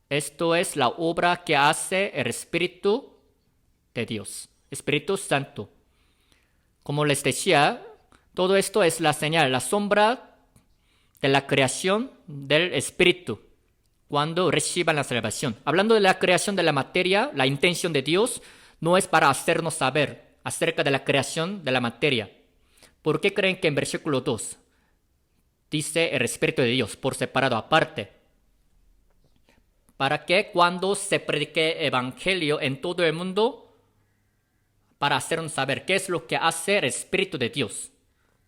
[SPEAKER 1] Esto es la obra que hace el Espíritu de Dios, Espíritu Santo. Como les decía, todo esto es la señal, la sombra de la creación del Espíritu cuando reciban la salvación. Hablando de la creación de la materia, la intención de Dios no es para hacernos saber acerca de la creación de la materia. ¿Por qué creen que en versículo 2 dice el Espíritu de Dios por separado aparte? Para que cuando se predique evangelio en todo el mundo, para hacernos saber qué es lo que hace el Espíritu de Dios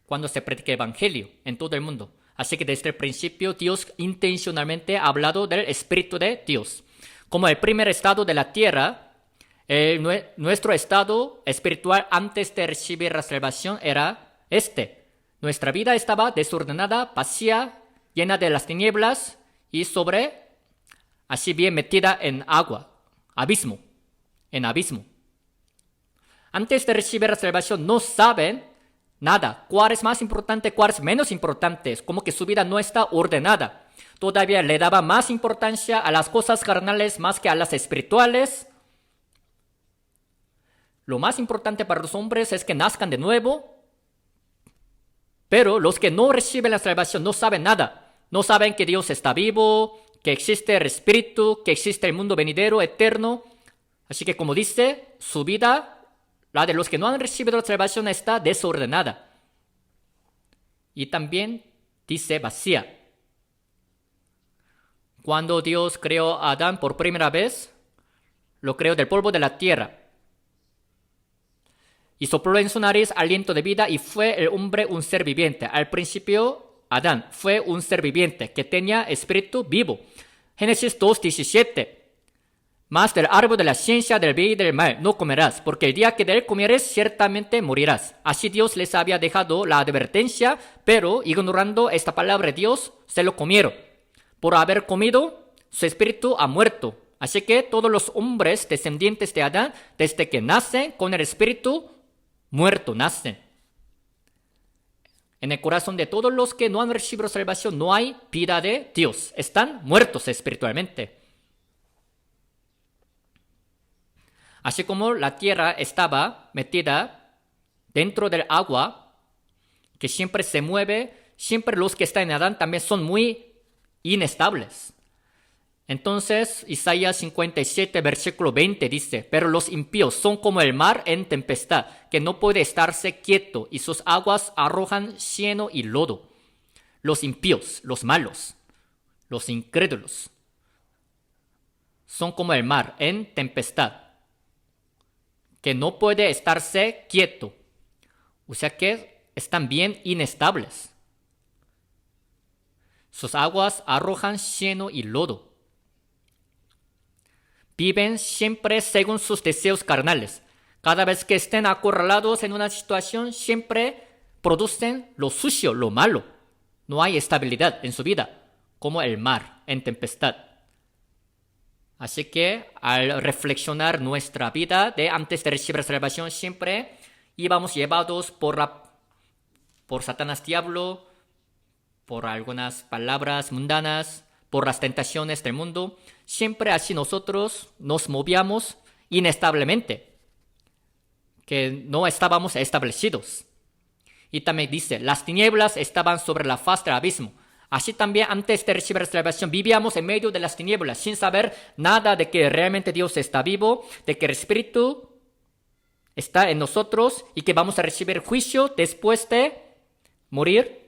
[SPEAKER 1] cuando se predique evangelio en todo el mundo. Así que desde el principio Dios intencionalmente ha hablado del Espíritu de Dios. Como el primer estado de la tierra, Nuestro estado espiritual antes de recibir la salvación era este. Nuestra vida estaba desordenada, vacía, llena de las tinieblas y así bien metida en agua, abismo, en abismo. Antes de recibir la salvación no saben nada, cuál es más importante, cuál es menos importante, como que su vida no está ordenada. Todavía le daba más importancia a las cosas carnales más que a las espirituales. Lo más importante para los hombres es que nazcan de nuevo, pero los que no reciben la salvación no saben nada. No saben que Dios está vivo, que existe el Espíritu, que existe el mundo venidero, eterno. Así que como dice, su vida, la de los que no han recibido la salvación, está desordenada. Y también dice vacía. Cuando Dios creó a Adán por primera vez, lo creó del polvo de la tierra. Y sopló en su nariz aliento de vida y fue el hombre un ser viviente. Al principio, Adán fue un ser viviente que tenía espíritu vivo. Génesis 2:17. Mas del árbol de la ciencia del bien y del mal no comerás, porque el día que de él comieres ciertamente morirás. Así Dios les había dejado la advertencia, pero ignorando esta palabra de Dios, se lo comieron. Por haber comido, su espíritu ha muerto. Así que todos los hombres descendientes de Adán, desde que nacen con el espíritu muerto, nacen. En el corazón de todos los que no han recibido salvación no hay vida de Dios. Están muertos espiritualmente. Así como la tierra estaba metida dentro del agua, que siempre se mueve, siempre los que están en Adán también son muy inestables. Entonces, Isaías 57, versículo 20 dice, pero los impíos son como el mar en tempestad, que no puede estarse quieto, y sus aguas arrojan cieno y lodo. Los impíos, los malos, los incrédulos, son como el mar en tempestad, que no puede estarse quieto. O sea que están bien inestables. Sus aguas arrojan cieno y lodo. Viven siempre según sus deseos carnales. Cada vez que estén acorralados en una situación, siempre producen lo sucio, lo malo. No hay estabilidad en su vida, como el mar en tempestad. Así que al reflexionar nuestra vida de antes de recibir la salvación, siempre íbamos llevados por Satanás diablo, por algunas palabras mundanas, por las tentaciones del mundo. Siempre así nosotros nos movíamos inestablemente, que no estábamos establecidos. Y también dice, las tinieblas estaban sobre la faz del abismo. Así también antes de recibir la salvación vivíamos en medio de las tinieblas sin saber nada de que realmente Dios está vivo, de que el Espíritu está en nosotros y que vamos a recibir juicio después de morir.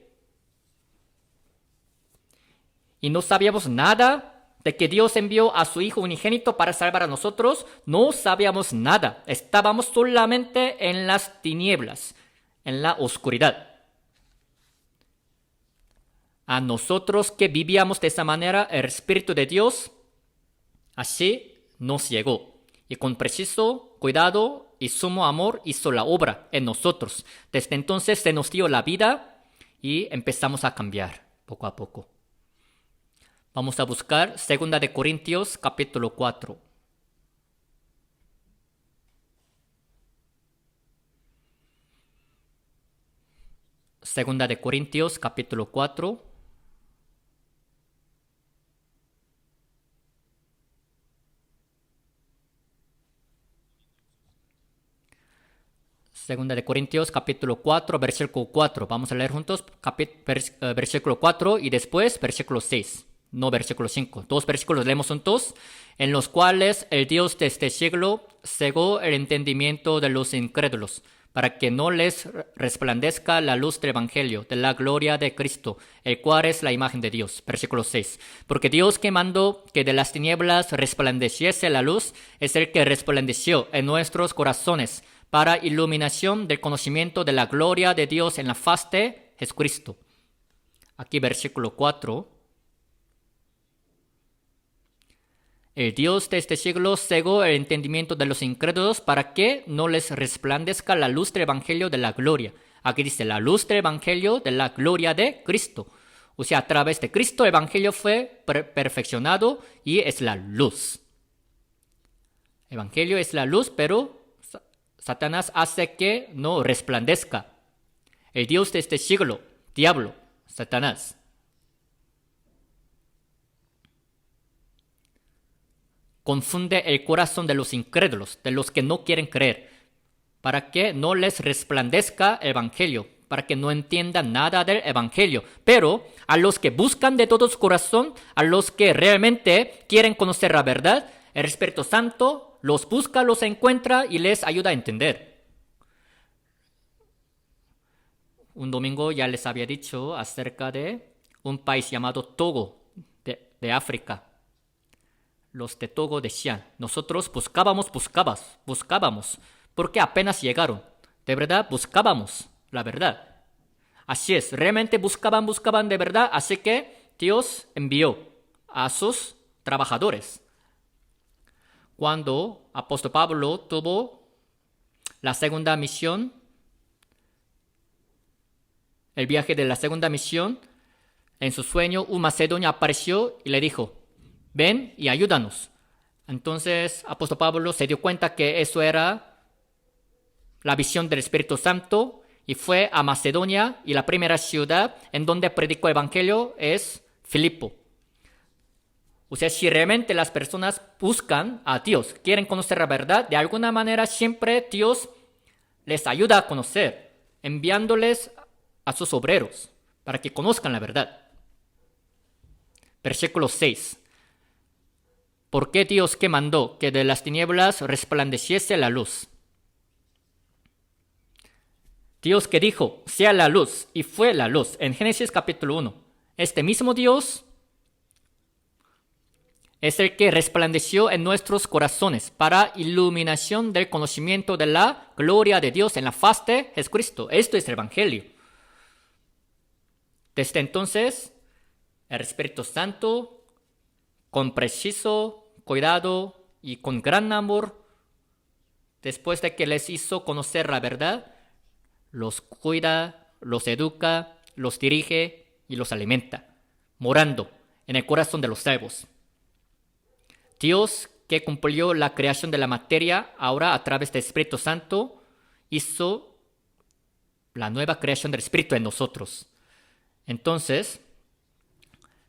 [SPEAKER 1] Y no sabíamos nada de que Dios envió a su Hijo unigénito para salvar a nosotros. No sabíamos nada. Estábamos solamente en las tinieblas, en la oscuridad. A nosotros que vivíamos de esa manera, el Espíritu de Dios así nos llegó. Y con preciso cuidado y sumo amor hizo la obra en nosotros. Desde entonces se nos dio la vida y empezamos a cambiar poco a poco. Vamos a buscar 2 de Corintios capítulo 4. Segunda de Corintios capítulo 4. Segunda de Corintios capítulo 4, versículo 4. Vamos a leer juntos versículo 4 y después versículo 6. No versículo 5. Dos versículos leemos juntos. En los cuales el Dios de este siglo cegó el entendimiento de los incrédulos, para que no les resplandezca la luz del Evangelio, de la gloria de Cristo, el cual es la imagen de Dios. Versículo 6. Porque Dios que mandó que de las tinieblas resplandeciese la luz, es el que resplandeció en nuestros corazones, para iluminación del conocimiento de la gloria de Dios en la faz de Jesucristo. Aquí versículo 4. El Dios de este siglo cegó el entendimiento de los incrédulos para que no les resplandezca la luz del Evangelio de la gloria. Aquí dice la luz del Evangelio de la gloria de Cristo. O sea, a través de Cristo el Evangelio fue perfeccionado y es la luz. El Evangelio es la luz, pero Satanás hace que no resplandezca. El Dios de este siglo, diablo, Satanás. Confunde el corazón de los incrédulos, de los que no quieren creer, para que no les resplandezca el Evangelio, para que no entiendan nada del Evangelio. Pero a los que buscan de todo su corazón, a los que realmente quieren conocer la verdad, el Espíritu Santo los busca, los encuentra y les ayuda a entender. Un domingo ya les había dicho acerca de un país llamado Togo, de África. Los de Togo decían, nosotros buscábamos, porque apenas llegaron. De verdad, buscábamos la verdad. Así es, realmente buscaban de verdad, así que Dios envió a sus trabajadores. Cuando apóstol Pablo tuvo la segunda misión, el viaje de la segunda misión, en su sueño un macedonio apareció y le dijo, ven y ayúdanos. Entonces, apóstol Pablo se dio cuenta que eso era la visión del Espíritu Santo y fue a Macedonia, y la primera ciudad en donde predicó el Evangelio es Filipo. O sea, si realmente las personas buscan a Dios, quieren conocer la verdad, de alguna manera siempre Dios les ayuda a conocer, enviándoles a sus obreros para que conozcan la verdad. Versículo 6. ¿Por qué Dios que mandó que de las tinieblas resplandeciese la luz? Dios que dijo, sea la luz, y fue la luz, en Génesis capítulo 1. Este mismo Dios es el que resplandeció en nuestros corazones para iluminación del conocimiento de la gloria de Dios en la faz de Jesucristo. Esto es el Evangelio. Desde entonces, el Espíritu Santo, con preciso cuidado y con gran amor, después de que les hizo conocer la verdad, los cuida, los educa, los dirige y los alimenta, morando en el corazón de los salvos. Dios, que cumplió la creación de la materia, ahora a través del Espíritu Santo, hizo la nueva creación del Espíritu en nosotros. Entonces,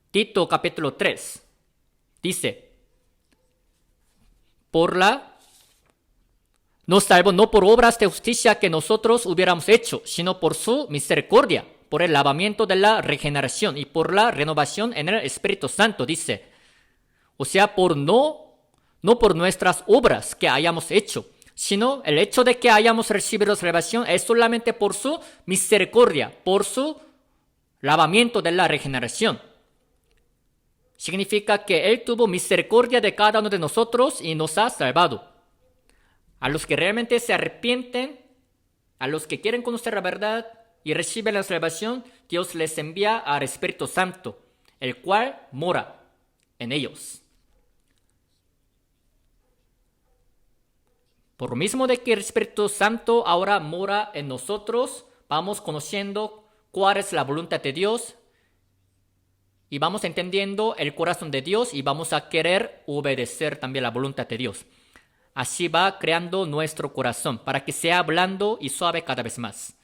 [SPEAKER 1] Tito capítulo 3 dice, nos salvó no por obras de justicia que nosotros hubiéramos hecho, sino por su misericordia, por el lavamiento de la regeneración y por la renovación en el Espíritu Santo, dice. O sea, no por nuestras obras que hayamos hecho, sino el hecho de que hayamos recibido la salvación es solamente por su misericordia, por su lavamiento de la regeneración. Significa que Él tuvo misericordia de cada uno de nosotros y nos ha salvado. A los que realmente se arrepienten, a los que quieren conocer la verdad y reciben la salvación, Dios les envía al Espíritu Santo, el cual mora en ellos. Por lo mismo de que el Espíritu Santo ahora mora en nosotros, vamos conociendo cuál es la voluntad de Dios y vamos entendiendo el corazón de Dios y vamos a querer obedecer también la voluntad de Dios. Así va creando nuestro corazón para que sea blando y suave cada vez más.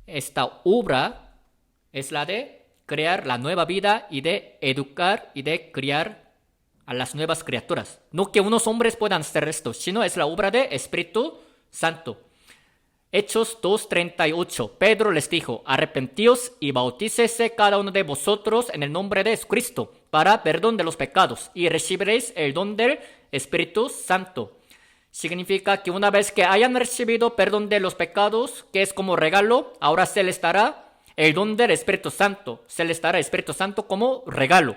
[SPEAKER 1] Esta obra es la de crear la nueva vida y de educar y de criar a las nuevas criaturas. No que unos hombres puedan hacer esto, sino es la obra de Espíritu Santo. Hechos 2:38. Pedro les dijo, arrepentíos y bautícese cada uno de vosotros en el nombre de Jesucristo para perdón de los pecados y recibiréis el don del Espíritu Santo. Significa que una vez que hayan recibido perdón de los pecados, que es como regalo, ahora se les dará el don del Espíritu Santo. Se les dará el Espíritu Santo como regalo.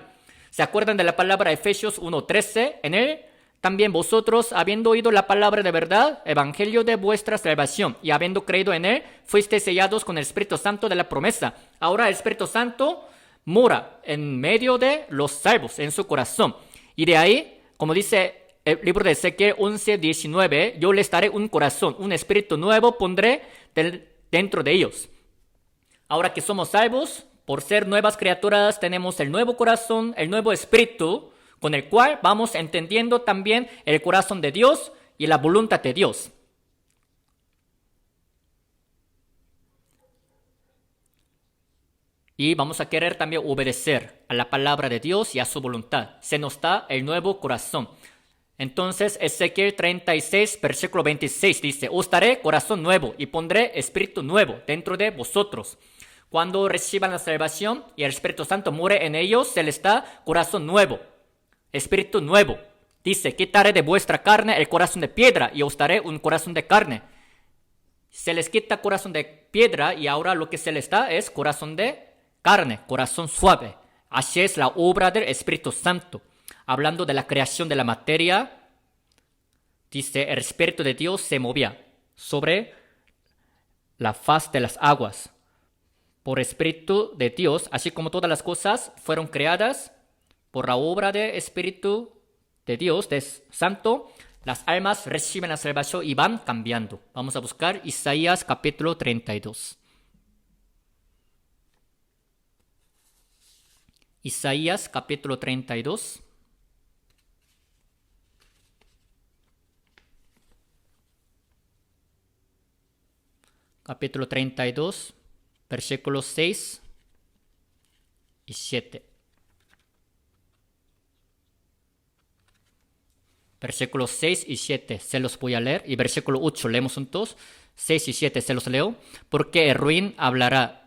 [SPEAKER 1] ¿Se acuerdan de la palabra Efesios 1:13? En él también vosotros, habiendo oído la palabra de verdad, evangelio de vuestra salvación, y habiendo creído en él, fuisteis sellados con el Espíritu Santo de la promesa. Ahora el Espíritu Santo mora en medio de los salvos, en su corazón. Y de ahí, como dice el libro de Ezequiel 11:19, yo les daré un corazón, un espíritu nuevo pondré dentro de ellos. Ahora que somos salvos, por ser nuevas criaturas, tenemos el nuevo corazón, el nuevo espíritu, con el cual vamos entendiendo también el corazón de Dios y la voluntad de Dios. Y vamos a querer también obedecer a la palabra de Dios y a su voluntad. Se nos da el nuevo corazón. Entonces, Ezequiel 36, versículo 26 dice, os daré corazón nuevo y pondré espíritu nuevo dentro de vosotros. Cuando reciban la salvación y el Espíritu Santo muere en ellos, se les da corazón nuevo, espíritu nuevo. Dice, quitaré de vuestra carne el corazón de piedra y os daré un corazón de carne. Se les quita corazón de piedra y ahora lo que se les da es corazón de carne, corazón suave. Así es la obra del Espíritu Santo. Hablando de la creación de la materia, dice, el Espíritu de Dios se movía sobre la faz de las aguas. Por Espíritu de Dios, así como todas las cosas fueron creadas por la obra del Espíritu de Dios, de Santo, las almas reciben la salvación y van cambiando. Vamos a buscar Isaías capítulo 32. Isaías capítulo 32. Capítulo 32, versículos 6 y 7. Versículos 6 y 7 se los voy a leer. Y versículo 8 leemos juntos. 6 y 7 se los leo. Porque el ruin hablará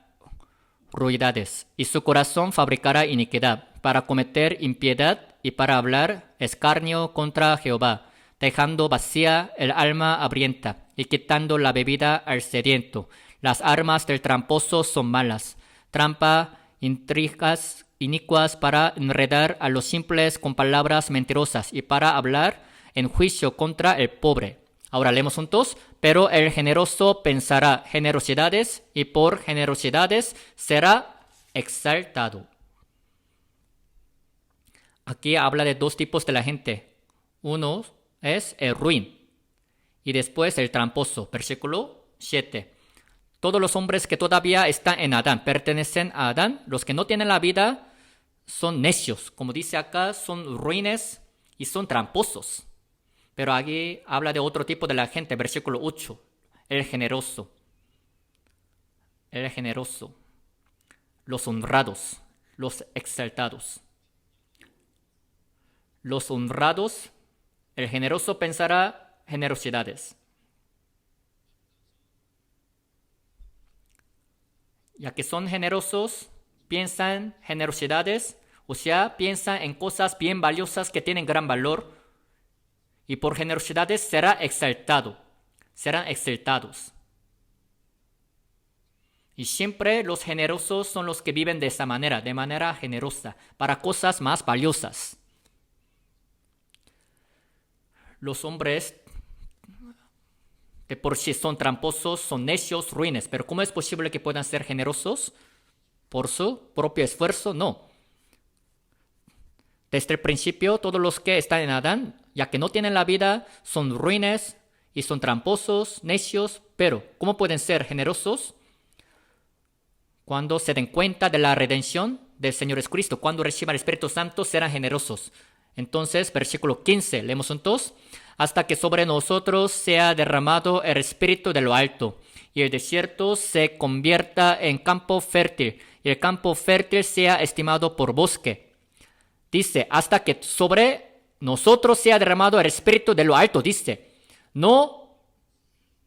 [SPEAKER 1] ruidades y su corazón fabricará iniquidad para cometer impiedad y para hablar escarnio contra Jehová, dejando vacía el alma hambrienta y quitando la bebida al sediento. Las armas del tramposo son malas, trampa, intrigas inicuas para enredar a los simples con palabras mentirosas y para hablar en juicio contra el pobre. Ahora leemos juntos. Pero el generoso pensará generosidades y por generosidades será exaltado. Aquí habla de dos tipos de la gente. Uno es el ruin y después el tramposo. Versículo 7. Todos los hombres que todavía están en Adán pertenecen a Adán. Los que no tienen la vida son necios. Como dice acá, son ruines y son tramposos. Pero aquí habla de otro tipo de la gente. Versículo 8. El generoso. El generoso. Los honrados. Los exaltados. Los honrados. El generoso pensará generosidades. Ya que son generosos, piensan generosidades, o sea, piensan en cosas bien valiosas que tienen gran valor, y por generosidades será exaltado, serán exaltados. Y siempre los generosos son los que viven de esa manera, de manera generosa, para cosas más valiosas. Los hombres de por sí son tramposos, son necios, ruines. Pero ¿cómo es posible que puedan ser generosos? ¿Por su propio esfuerzo? No. Desde el principio, todos los que están en Adán, ya que no tienen la vida, son ruines y son tramposos, necios. Pero ¿cómo pueden ser generosos? Cuando se den cuenta de la redención del Señor Jesucristo, cuando reciban el Espíritu Santo, serán generosos. Entonces, versículo 15, leemos juntos. Hasta que sobre nosotros sea derramado el Espíritu de lo alto, y el desierto se convierta en campo fértil, y el campo fértil sea estimado por bosque. Dice, hasta que sobre nosotros sea derramado el Espíritu de lo alto, dice. No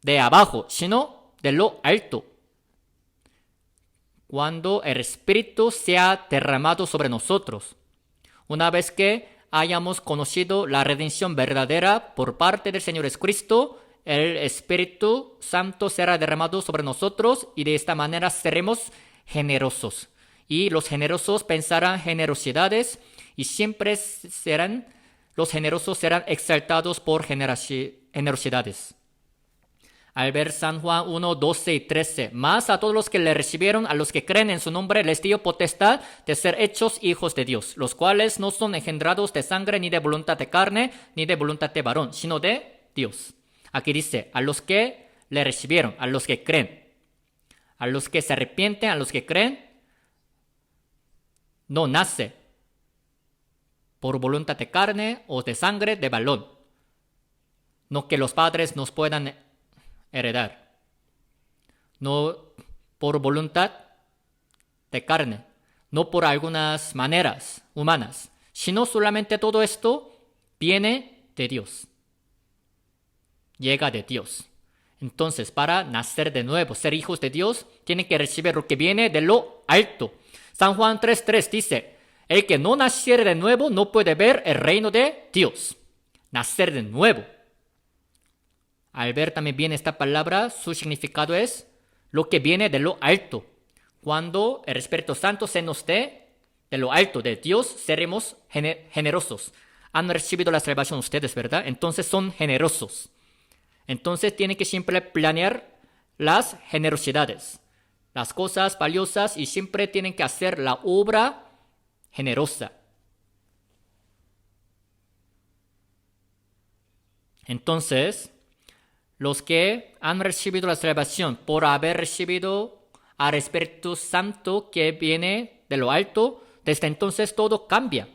[SPEAKER 1] de abajo, sino de lo alto. Cuando el Espíritu sea derramado sobre nosotros. Una vez que hayamos conocido la redención verdadera por parte del Señor Jesucristo, el Espíritu Santo será derramado sobre nosotros y de esta manera seremos generosos. Y los generosos pensarán generosidades y siempre los generosos serán exaltados por generosidades. Al ver San Juan 1, 12 y 13, más a todos los que le recibieron, a los que creen en su nombre, les dio potestad de ser hechos hijos de Dios, los cuales no son engendrados de sangre, ni de voluntad de carne, ni de voluntad de varón, sino de Dios. Aquí dice, a los que le recibieron, a los que creen, a los que se arrepienten, a los que creen, no nace por voluntad de carne o de sangre, de varón, no que los padres nos puedan heredar, no por voluntad de carne, no por algunas maneras humanas, sino solamente todo esto viene de Dios, llega de Dios. Entonces, para nacer de nuevo, ser hijos de Dios, tienen que recibir lo que viene de lo alto. San Juan 3:3 dice, el que no naciere de nuevo no puede ver el reino de Dios. Nacer de nuevo. Al ver también bien esta palabra, su significado es lo que viene de lo alto. Cuando el Espíritu Santo se nos dé de lo alto de Dios, seremos generosos. Han recibido la salvación ustedes, ¿verdad? Entonces son generosos. Entonces tienen que siempre planear las generosidades, las cosas valiosas, y siempre tienen que hacer la obra generosa. Entonces, los que han recibido la salvación por haber recibido al Espíritu Santo que viene de lo alto, desde entonces todo cambia.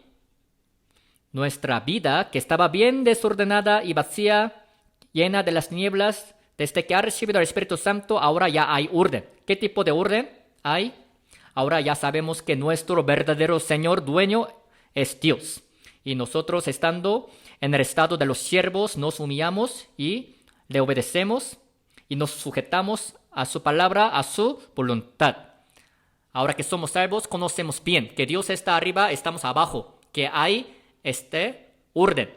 [SPEAKER 1] Nuestra vida, que estaba bien desordenada y vacía, llena de las nieblas, desde que ha recibido el Espíritu Santo, ahora ya hay orden. ¿Qué tipo de orden hay? Ahora ya sabemos que nuestro verdadero Señor, dueño, es Dios. Y nosotros, estando en el estado de los siervos, nos humillamos y le obedecemos y nos sujetamos a su palabra, a su voluntad. Ahora que somos salvos, conocemos bien que Dios está arriba, estamos abajo, que hay este orden.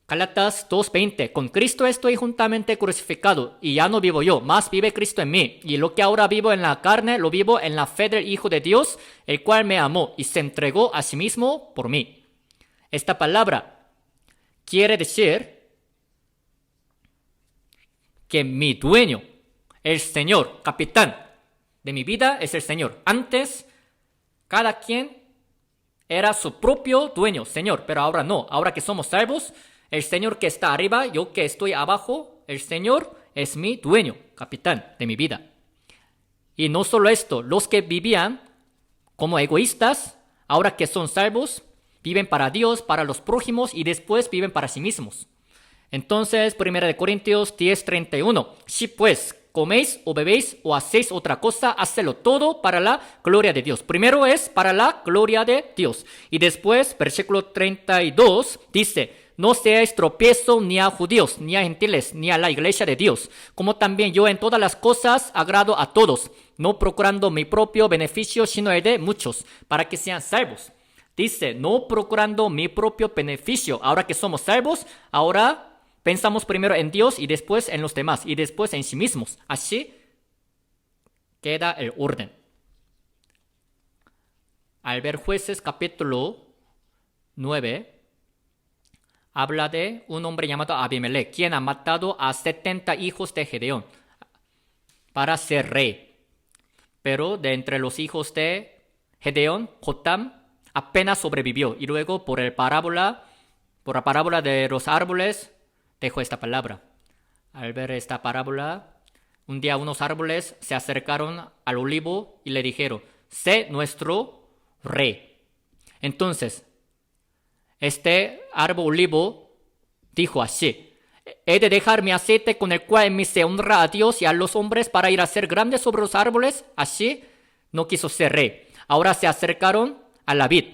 [SPEAKER 1] Gálatas 2:20, con Cristo estoy juntamente crucificado, y ya no vivo yo, mas vive Cristo en mí. Y lo que ahora vivo en la carne, lo vivo en la fe del Hijo de Dios, el cual me amó y se entregó a sí mismo por mí. Esta palabra quiere decir que mi dueño, el Señor, capitán de mi vida, es el Señor. Antes, cada quien era su propio dueño, Señor, pero ahora no. Ahora que somos salvos, el Señor que está arriba, yo que estoy abajo, el Señor es mi dueño, capitán de mi vida. Y no solo esto, los que vivían como egoístas, ahora que son salvos, viven para Dios, para los prójimos, y después viven para sí mismos. Entonces, 1 Corintios 10:31, si pues coméis o bebéis o hacéis otra cosa, hacedlo todo para la gloria de Dios. Primero es para la gloria de Dios. Y después, versículo 32, dice, no seáis tropiezo ni a judíos, ni a gentiles, ni a la iglesia de Dios, como también yo en todas las cosas agrado a todos, no procurando mi propio beneficio, sino el de muchos, para que sean salvos. Dice, no procurando mi propio beneficio. Ahora que somos salvos, ahora pensamos primero en Dios y después en los demás y después en sí mismos. Así queda el orden. Al ver Jueces capítulo 9, habla de un hombre llamado Abimelech, quien ha matado a 70 hijos de Gedeón para ser rey. Pero de entre los hijos de Gedeón, Jotam apenas sobrevivió, y luego por la parábola de los árboles dejó esta palabra. Al ver esta parábola, un día unos árboles se acercaron al olivo y le dijeron, sé nuestro rey. Entonces, este árbol olivo dijo así, he de dejar mi aceite con el cual en mí se honra a Dios y a los hombres para ir a ser grande sobre los árboles. Así no quiso ser rey. Ahora se acercaron a la vid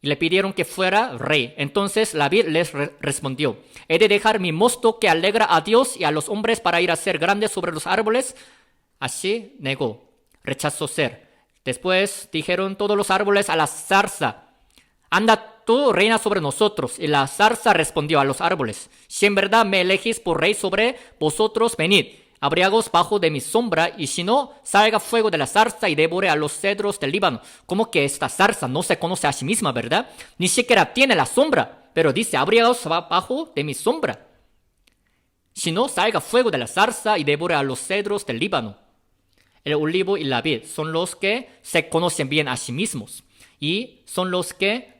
[SPEAKER 1] y le pidieron que fuera rey. Entonces la vid les respondió, he de dejar mi mosto que alegra a Dios y a los hombres para ir a ser grande sobre los árboles. Así negó, rechazó ser. Después dijeron todos los árboles a la zarza, anda tú, reina sobre nosotros. Y la zarza respondió a los árboles, si en verdad me elegís por rey sobre vosotros, venid, abrigaos bajo de mi sombra, y si no, salga fuego de la zarza y devore a los cedros del Líbano. Como que esta zarza no se conoce a sí misma, ¿verdad? Ni siquiera tiene la sombra, pero dice, abrigaos bajo de mi sombra. Si no, salga fuego de la zarza y devore a los cedros del Líbano. El olivo y la vid son los que se conocen bien a sí mismos y son los que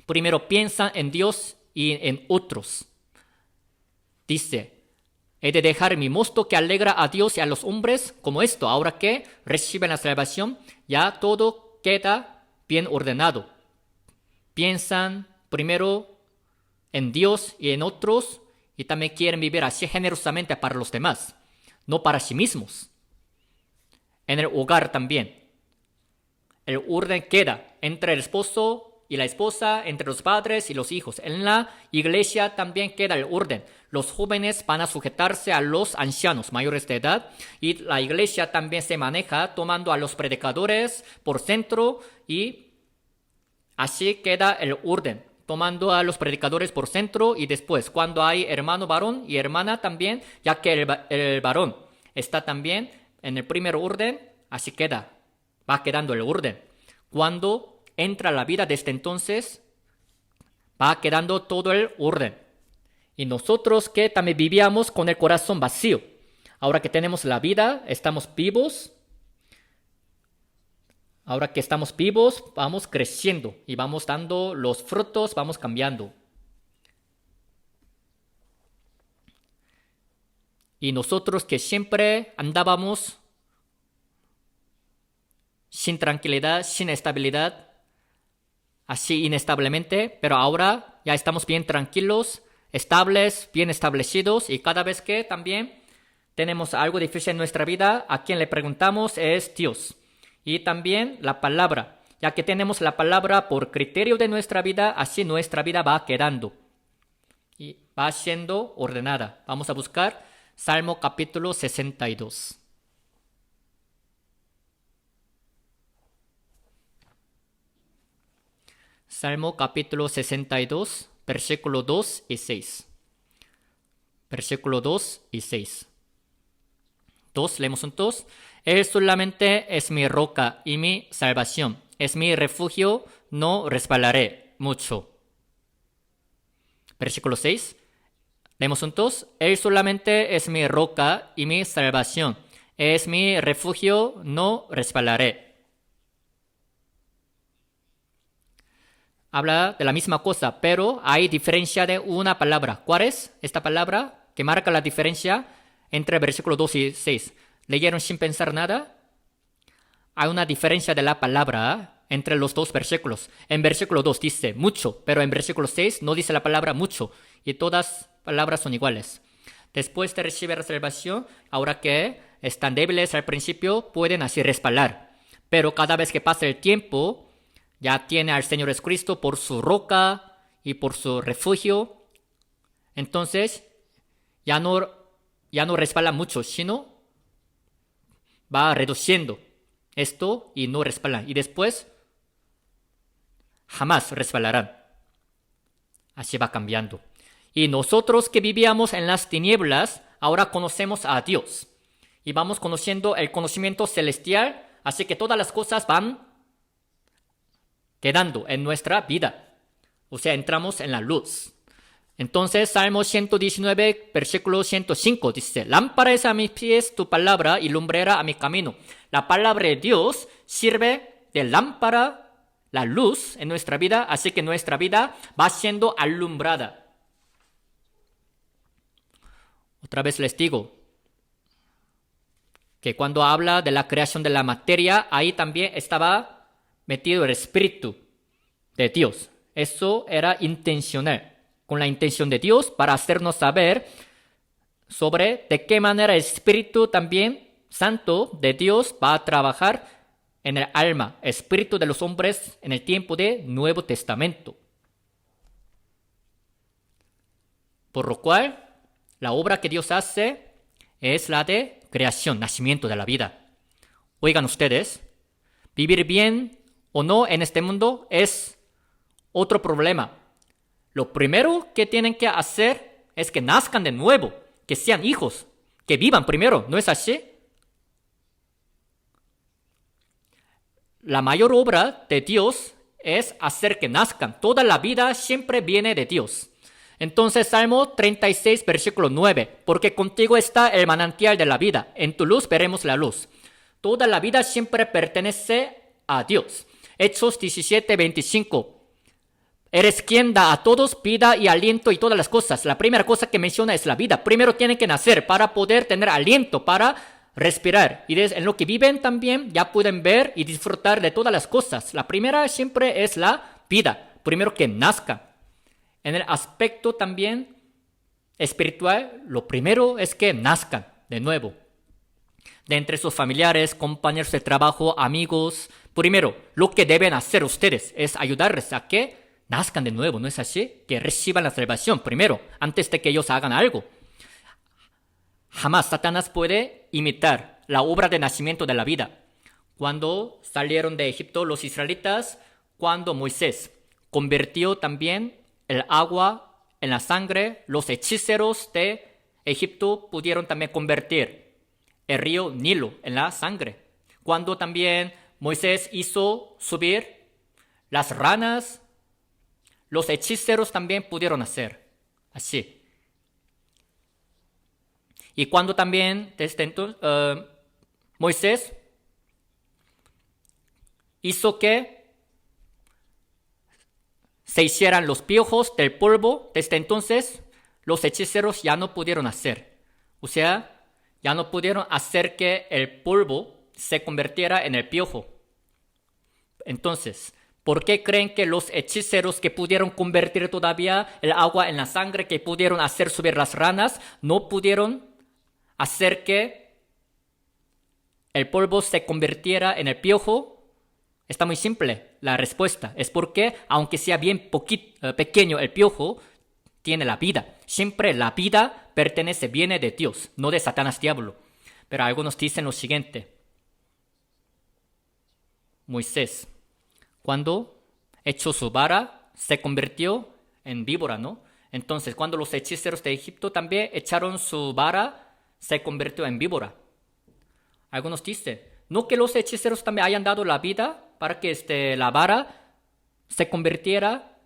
[SPEAKER 1] primero piensan en Dios y en otros. Dice, he de dejar mi mosto que alegra a Dios y a los hombres como esto. Ahora que reciben la salvación, ya todo queda bien ordenado. Piensan primero en Dios y en otros y también quieren vivir así generosamente para los demás, no para sí mismos. En el hogar también. El orden queda entre el esposo y la esposa, entre los padres y los hijos. En la iglesia también queda el orden. Los jóvenes van a sujetarse a los ancianos mayores de edad y la iglesia también se maneja tomando a los predicadores por centro y así queda el orden, tomando a los predicadores por centro y después cuando hay hermano varón y hermana también, ya que el varón está también en el primer orden, así queda, va quedando el orden. Cuando entra la vida desde entonces, va quedando todo el orden. Y nosotros que también vivíamos con el corazón vacío, ahora que tenemos la vida, estamos vivos. Ahora que estamos vivos, vamos creciendo y vamos dando los frutos, vamos cambiando. Y nosotros que siempre andábamos sin tranquilidad, sin estabilidad, así inestablemente, pero ahora ya estamos bien tranquilos, estables, bien establecidos y cada vez que también tenemos algo difícil en nuestra vida, a quien le preguntamos es Dios. Y también la palabra, ya que tenemos la palabra por criterio de nuestra vida, así nuestra vida va quedando y va siendo ordenada. Vamos a buscar Salmo capítulo 62. Salmo capítulo 62, versículo 2 y 6. Versículo 2 y 6. 2, leemos juntos. Él solamente es mi roca y mi salvación. Es mi refugio, no resbalaré mucho. Versículo 6. Leemos juntos. Él solamente es mi roca y mi salvación. Es mi refugio, no resbalaré. Habla de la misma cosa, pero hay diferencia de una palabra. ¿Cuál es esta palabra que marca la diferencia entre versículo 2 y 6? ¿Leyeron sin pensar nada? Hay una diferencia de la palabra entre los dos versículos. En versículo 2 dice mucho, pero en versículo 6 no dice la palabra mucho. Y todas palabras son iguales. Después de recibir la salvación, ahora que están débiles al principio, pueden así resbalar. Pero cada vez que pasa el tiempo, ya tiene al Señor Jesucristo por su roca y por su refugio. Entonces, ya no resbala mucho, sino va reduciendo esto y no resbalan. Y después, jamás resbalarán. Así va cambiando. Y nosotros que vivíamos en las tinieblas, ahora conocemos a Dios. Y vamos conociendo el conocimiento celestial, así que todas las cosas van quedando en nuestra vida. O sea, entramos en la luz. Entonces, Salmo 119, versículo 105 dice, lámpara es a mis pies tu palabra y lumbrera a mi camino. La palabra de Dios sirve de lámpara, la luz en nuestra vida, así que nuestra vida va siendo alumbrada. Otra vez les digo que cuando habla de la creación de la materia, ahí también estaba metido el Espíritu de Dios. Eso era intencional, con la intención de Dios para hacernos saber sobre de qué manera el Espíritu también Santo de Dios va a trabajar en el alma, espíritu de los hombres en el tiempo de Nuevo Testamento. Por lo cual, la obra que Dios hace es la de creación, nacimiento de la vida. Oigan ustedes, vivir bien o no en este mundo es otro problema. Lo primero que tienen que hacer es que nazcan de nuevo, que sean hijos, que vivan primero, ¿no es así? La mayor obra de Dios es hacer que nazcan. Toda la vida siempre viene de Dios. Entonces, Salmo 36, versículo 9. Porque contigo está el manantial de la vida. En tu luz veremos la luz. Toda la vida siempre pertenece a Dios. Hechos 17, 25. Eres quien da a todos vida y aliento y todas las cosas. La primera cosa que menciona es la vida. Primero tienen que nacer para poder tener aliento, para respirar. Y en lo que viven también ya pueden ver y disfrutar de todas las cosas. La primera siempre es la vida. Primero que nazca. En el aspecto también espiritual, lo primero es que nazcan de nuevo. De entre sus familiares, compañeros de trabajo, amigos. Primero, lo que deben hacer ustedes es ayudarles a que nazcan de nuevo, ¿no es así? Que reciban la salvación primero, antes de que ellos hagan algo. Jamás Satanás puede imitar la obra de nacimiento de la vida. Cuando salieron de Egipto los israelitas, cuando Moisés convirtió también el agua en la sangre, los hechiceros de Egipto pudieron también convertir el río Nilo en la sangre. Cuando también Moisés hizo subir las ranas, los hechiceros también pudieron hacer así. Y cuando también desde entonces, Moisés hizo que se hicieran los piojos del polvo, desde entonces los hechiceros ya no pudieron hacer. O sea, ya no pudieron hacer que el polvo se convirtiera en el piojo. Entonces, ¿por qué creen que los hechiceros que pudieron convertir todavía el agua en la sangre, que pudieron hacer subir las ranas, no pudieron hacer que el polvo se convirtiera en el piojo? Está muy simple la respuesta. Es porque, aunque sea bien pequeño el piojo, tiene la vida. Siempre la vida viene de Dios, no de Satanás diablo. Pero algunos dicen lo siguiente. Moisés, cuando echó su vara, se convirtió en víbora, ¿no? Entonces, cuando los hechiceros de Egipto también echaron su vara, se convirtió en víbora. Algunos dicen, no que los hechiceros también hayan dado la vida para que la vara se convirtiera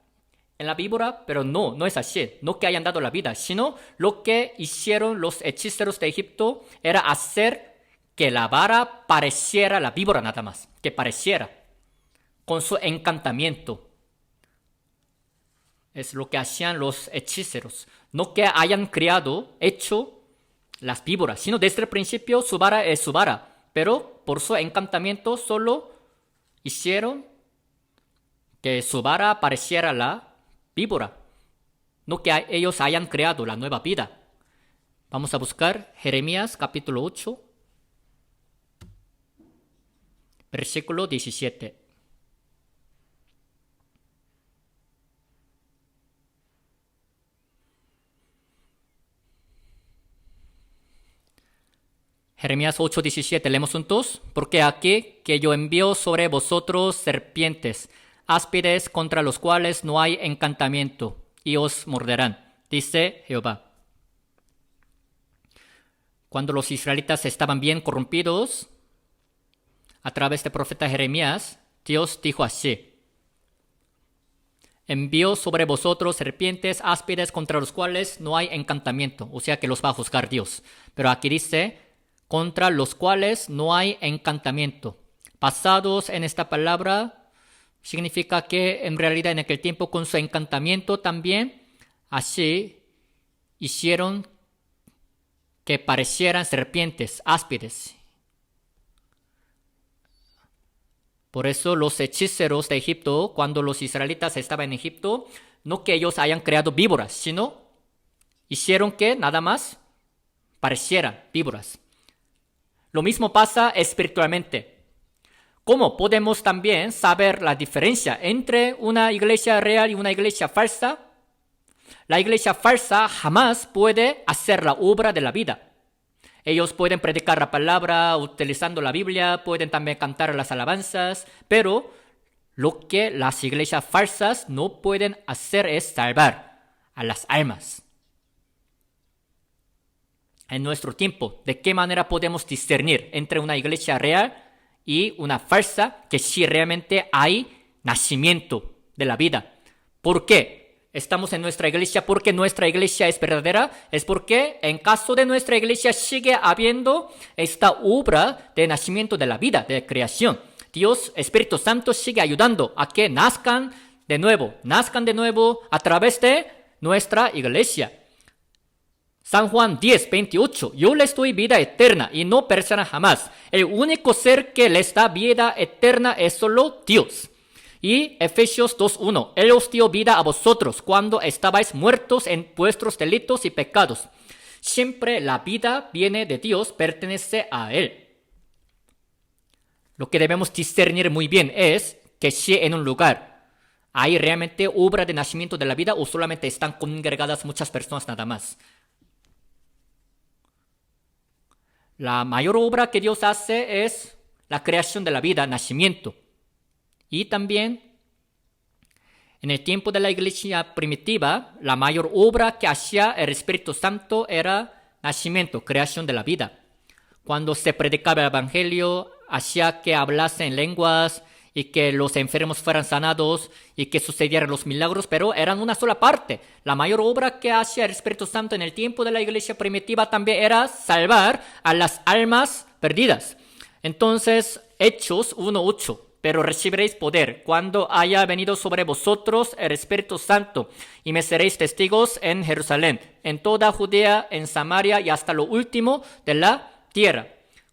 [SPEAKER 1] en la víbora, pero no es así. No que hayan dado la vida, sino lo que hicieron los hechiceros de Egipto era hacer que la vara pareciera la víbora nada más, que pareciera, con su encantamiento. Es lo que hacían los hechiceros. No que hayan hecho las víboras, sino desde el principio su vara es su vara, pero por su encantamiento solo hicieron que su vara pareciera la víbora. No que ellos hayan creado la nueva vida. Vamos a buscar Jeremías capítulo 8, versículo 17. Jeremías 8:17, leemos juntos. Porque aquí que yo envío sobre vosotros serpientes, áspides contra los cuales no hay encantamiento, y os morderán, dice Jehová. Cuando los israelitas estaban bien corrompidos, a través del profeta Jeremías, Dios dijo así: envío sobre vosotros serpientes áspides contra los cuales no hay encantamiento. O sea que los va a juzgar Dios. Pero aquí dice, contra los cuales no hay encantamiento. Basados en esta palabra, significa que en realidad en aquel tiempo con su encantamiento también, así hicieron que parecieran serpientes áspides. Por eso los hechiceros de Egipto, cuando los israelitas estaban en Egipto, no que ellos hayan creado víboras, sino hicieron que nada más parecieran víboras. Lo mismo pasa espiritualmente. ¿Cómo podemos también saber la diferencia entre una iglesia real y una iglesia falsa? La iglesia falsa jamás puede hacer la obra de la vida. Ellos pueden predicar la palabra utilizando la Biblia, pueden también cantar las alabanzas, pero lo que las iglesias falsas no pueden hacer es salvar a las almas. En nuestro tiempo, ¿de qué manera podemos discernir entre una iglesia real y una falsa? Que si realmente hay nacimiento de la vida. ¿Por qué? estamos en nuestra iglesia porque nuestra iglesia es verdadera, es porque en caso de nuestra iglesia sigue habiendo esta obra de nacimiento de la vida, de creación. Dios, Espíritu Santo sigue ayudando a que nazcan de nuevo a través de nuestra iglesia. San Juan 10:28, yo les doy vida eterna y no perecerán jamás. El único ser que les da vida eterna es solo Dios. Y Efesios 2:1, Él os dio vida a vosotros cuando estabais muertos en vuestros delitos y pecados. Siempre la vida viene de Dios, pertenece a Él. Lo que debemos discernir muy bien es que si en un lugar hay realmente obra de nacimiento de la vida o solamente están congregadas muchas personas nada más. La mayor obra que Dios hace es la creación de la vida, nacimiento. Y también, en el tiempo de la iglesia primitiva, la mayor obra que hacía el Espíritu Santo era nacimiento, creación de la vida. Cuando se predicaba el Evangelio, hacía que hablase en lenguas y que los enfermos fueran sanados y que sucedieran los milagros, pero eran una sola parte. La mayor obra que hacía el Espíritu Santo en el tiempo de la iglesia primitiva también era salvar a las almas perdidas. Entonces, Hechos 1:8. Pero recibiréis poder cuando haya venido sobre vosotros el Espíritu Santo, y me seréis testigos en Jerusalén, en toda Judea, en Samaria y hasta lo último de la tierra.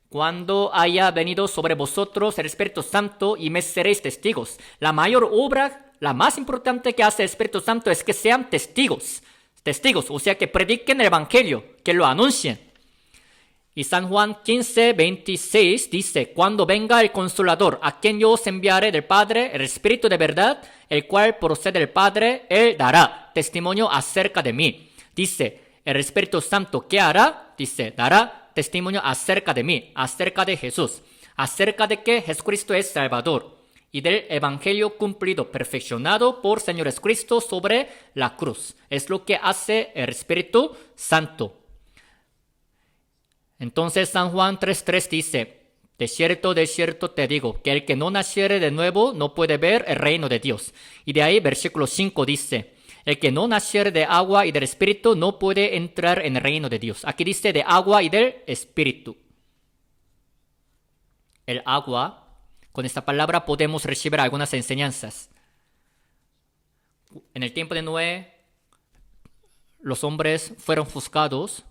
[SPEAKER 1] Cuando haya venido sobre vosotros el Espíritu Santo, y me seréis testigos. La mayor obra, la más importante que hace el Espíritu Santo es que sean testigos. Testigos, o sea que prediquen el Evangelio, que lo anuncien. Y San Juan 15:26 dice, cuando venga el Consolador, a quien yo os enviaré del Padre, el Espíritu de verdad, el cual procede del Padre, Él dará testimonio acerca de mí. Dice, el Espíritu Santo, ¿qué hará? Dice, dará testimonio acerca de mí, acerca de Jesús, acerca de que Jesucristo es Salvador y del Evangelio cumplido, perfeccionado por Señor Jesucristo sobre la cruz. Es lo que hace el Espíritu Santo. Entonces San Juan 3:3 dice, de cierto te digo, que el que no naciere de nuevo no puede ver el reino de Dios. Y de ahí versículo 5 dice, el que no naciere de agua y del Espíritu no puede entrar en el reino de Dios. Aquí dice de agua y del Espíritu. El agua, con esta palabra podemos recibir algunas enseñanzas. En el tiempo de Noé, los hombres fueron juzgados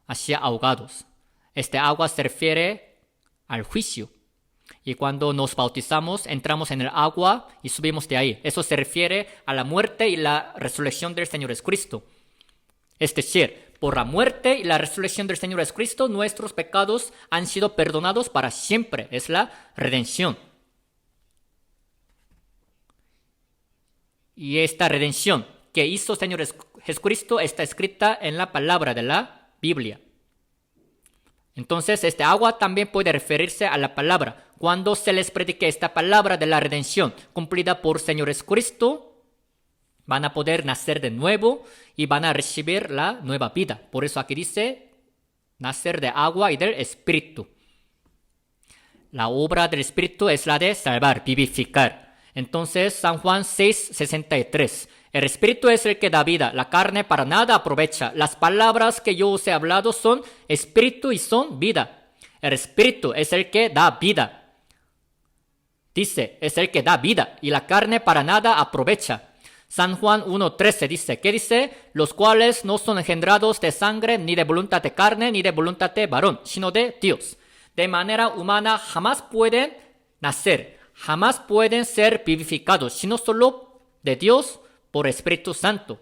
[SPEAKER 1] hacia ahogados. Este agua se refiere al juicio. Y cuando nos bautizamos, entramos en el agua y subimos de ahí. Eso se refiere a la muerte y la resurrección del Señor Jesucristo. Es decir, por la muerte y la resurrección del Señor Jesucristo, nuestros pecados han sido perdonados para siempre. Es la redención. Y esta redención que hizo el Señor Jesucristo está escrita en la palabra de la Biblia. Entonces, este agua también puede referirse a la palabra. Cuando se les predique esta palabra de la redención cumplida por Señor Jesucristo, van a poder nacer de nuevo y van a recibir la nueva vida. Por eso aquí dice, nacer de agua y del Espíritu. La obra del Espíritu es la de salvar, vivificar. Entonces, San Juan 6:63. El Espíritu es el que da vida, la carne para nada aprovecha. Las palabras que yo os he hablado son Espíritu y son vida. El Espíritu es el que da vida. Dice, es el que da vida y la carne para nada aprovecha. San Juan 1:13 dice, ¿qué dice? Los cuales no son engendrados de sangre, ni de voluntad de carne, ni de voluntad de varón, sino de Dios. De manera humana jamás pueden nacer, jamás pueden ser vivificados, sino solo de Dios por Espíritu Santo.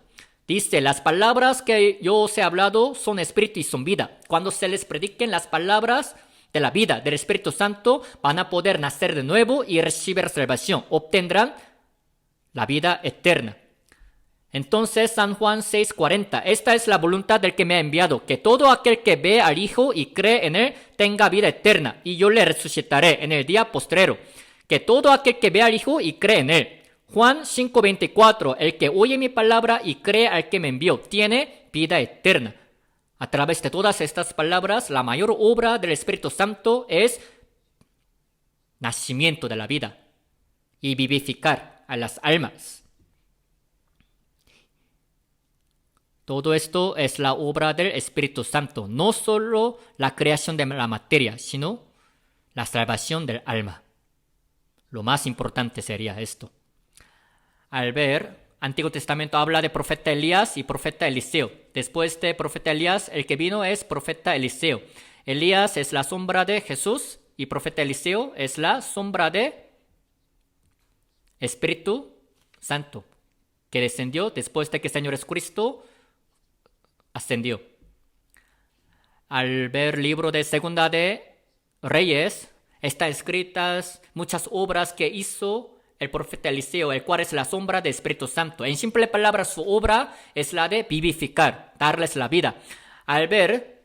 [SPEAKER 1] Dice, las palabras que yo os he hablado son espíritu y son vida. Cuando se les prediquen las palabras de la vida del Espíritu Santo, van a poder nacer de nuevo y recibir salvación. Obtendrán la vida eterna. Entonces, San Juan 6:40, esta es la voluntad del que me ha enviado, que todo aquel que ve al Hijo y cree en Él tenga vida eterna, y yo le resucitaré en el día postrero. Que todo aquel que ve al Hijo y cree en Él. Juan 5:24, el que oye mi palabra y cree al que me envió, tiene vida eterna. A través de todas estas palabras, la mayor obra del Espíritu Santo es nacimiento de la vida y vivificar a las almas. Todo esto es la obra del Espíritu Santo, no solo la creación de la materia, sino la salvación del alma. Lo más importante sería esto. Al ver, Antiguo Testamento habla de profeta Elías y profeta Eliseo. Después de profeta Elías, el que vino es profeta Eliseo. Elías es la sombra de Jesús y profeta Eliseo es la sombra de Espíritu Santo, que descendió después de que el Señor Jesucristo ascendió. Al ver el libro de Segunda de Reyes, están escritas muchas obras que hizo el profeta Eliseo, el cual es la sombra del Espíritu Santo. En simple palabras, su obra es la de vivificar, darles la vida. Al ver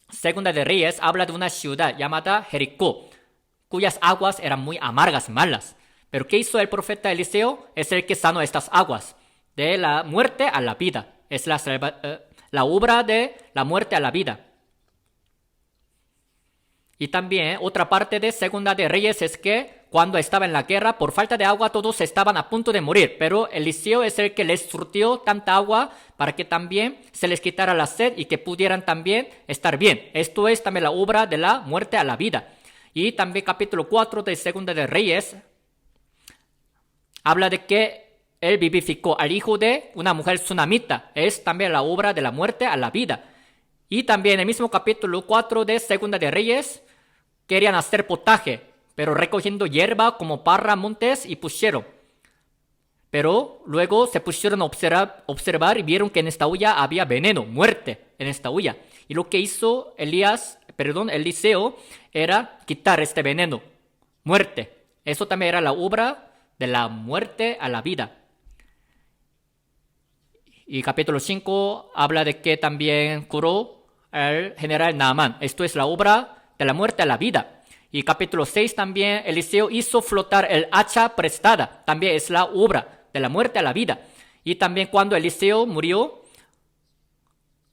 [SPEAKER 1] Segunda de Reyes, habla de una ciudad llamada Jericó, cuyas aguas eran muy amargas, malas. Pero ¿qué hizo el profeta Eliseo? Es el que sanó estas aguas, de la muerte a la vida. Es la obra de la muerte a la vida. Y también otra parte de Segunda de Reyes es que cuando estaba en la guerra, por falta de agua, todos estaban a punto de morir. Pero Eliseo es el que les surtió tanta agua para que también se les quitara la sed y que pudieran también estar bien. Esto es también la obra de la muerte a la vida. Y también capítulo 4 de Segunda de Reyes habla de que él vivificó al hijo de una mujer tsunamita. Es también la obra de la muerte a la vida. Y también en el mismo capítulo 4 de Segunda de Reyes querían hacer potaje, pero recogiendo hierba como parra, montes y pusieron. Pero luego se pusieron a observar y vieron que en esta olla había veneno, muerte en esta olla. Y lo que hizo Eliseo era quitar este veneno, muerte. Eso también era la obra de la muerte a la vida. Y capítulo 5 habla de que también curó al general Naamán. Esto es la obra de la muerte a la vida. Y capítulo 6 también Eliseo hizo flotar el hacha prestada. También es la obra de la muerte a la vida. Y también cuando Eliseo murió,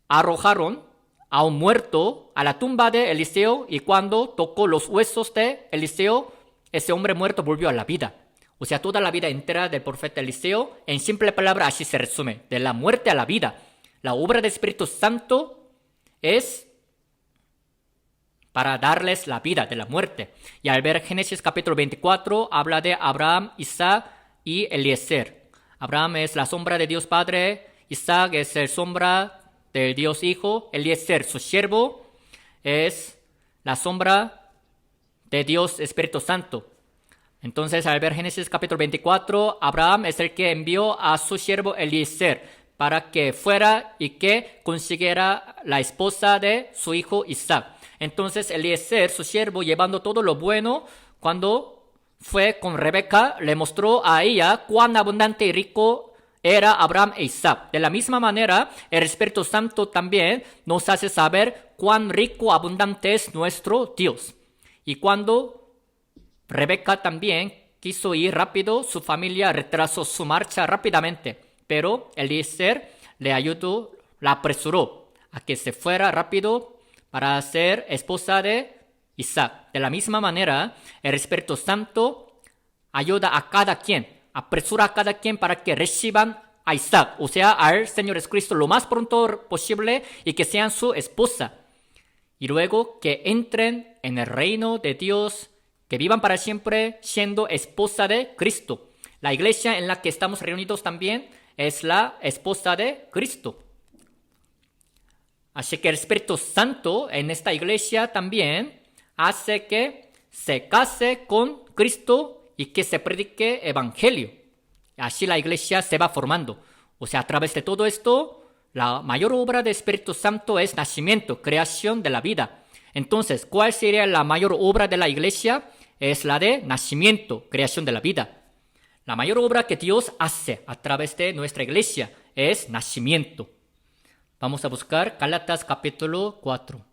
[SPEAKER 1] arrojaron a un muerto a la tumba de Eliseo y cuando tocó los huesos de Eliseo, ese hombre muerto volvió a la vida. O sea, toda la vida entera del profeta Eliseo, en simple palabra, así se resume. De la muerte a la vida. La obra del Espíritu Santo es para darles la vida de la muerte. Y al ver Génesis capítulo 24, habla de Abraham, Isaac y Eliezer. Abraham es la sombra de Dios Padre, Isaac es la sombra del Dios Hijo, Eliezer, su siervo, es la sombra de Dios Espíritu Santo. Entonces, al ver Génesis capítulo 24, Abraham es el que envió a su siervo Eliezer para que fuera y que consiguiera la esposa de su hijo Isaac. Entonces Eliezer, su siervo, llevando todo lo bueno, cuando fue con Rebeca, le mostró a ella cuán abundante y rico era Abraham e Isaac. De la misma manera, el Espíritu Santo también nos hace saber cuán rico, abundante es nuestro Dios. Y cuando Rebeca también quiso ir rápido, su familia retrasó su marcha rápidamente, pero Eliezer le ayudó, la apresuró a que se fuera rápido para ser esposa de Isaac. De la misma manera, el Espíritu Santo ayuda a cada quien, apresura a cada quien para que reciban a Isaac, o sea, al Señor Jesucristo lo más pronto posible y que sean su esposa. Y luego que entren en el reino de Dios, que vivan para siempre siendo esposa de Cristo. La iglesia en la que estamos reunidos también es la esposa de Cristo. Así que el Espíritu Santo en esta iglesia también hace que se case con Cristo y que se predique evangelio. Así la iglesia se va formando. O sea, a través de todo esto, la mayor obra del Espíritu Santo es nacimiento, creación de la vida. Entonces, ¿cuál sería la mayor obra de la iglesia? Es la de nacimiento, creación de la vida. La mayor obra que Dios hace a través de nuestra iglesia es nacimiento. Vamos a buscar Gálatas capítulo 4.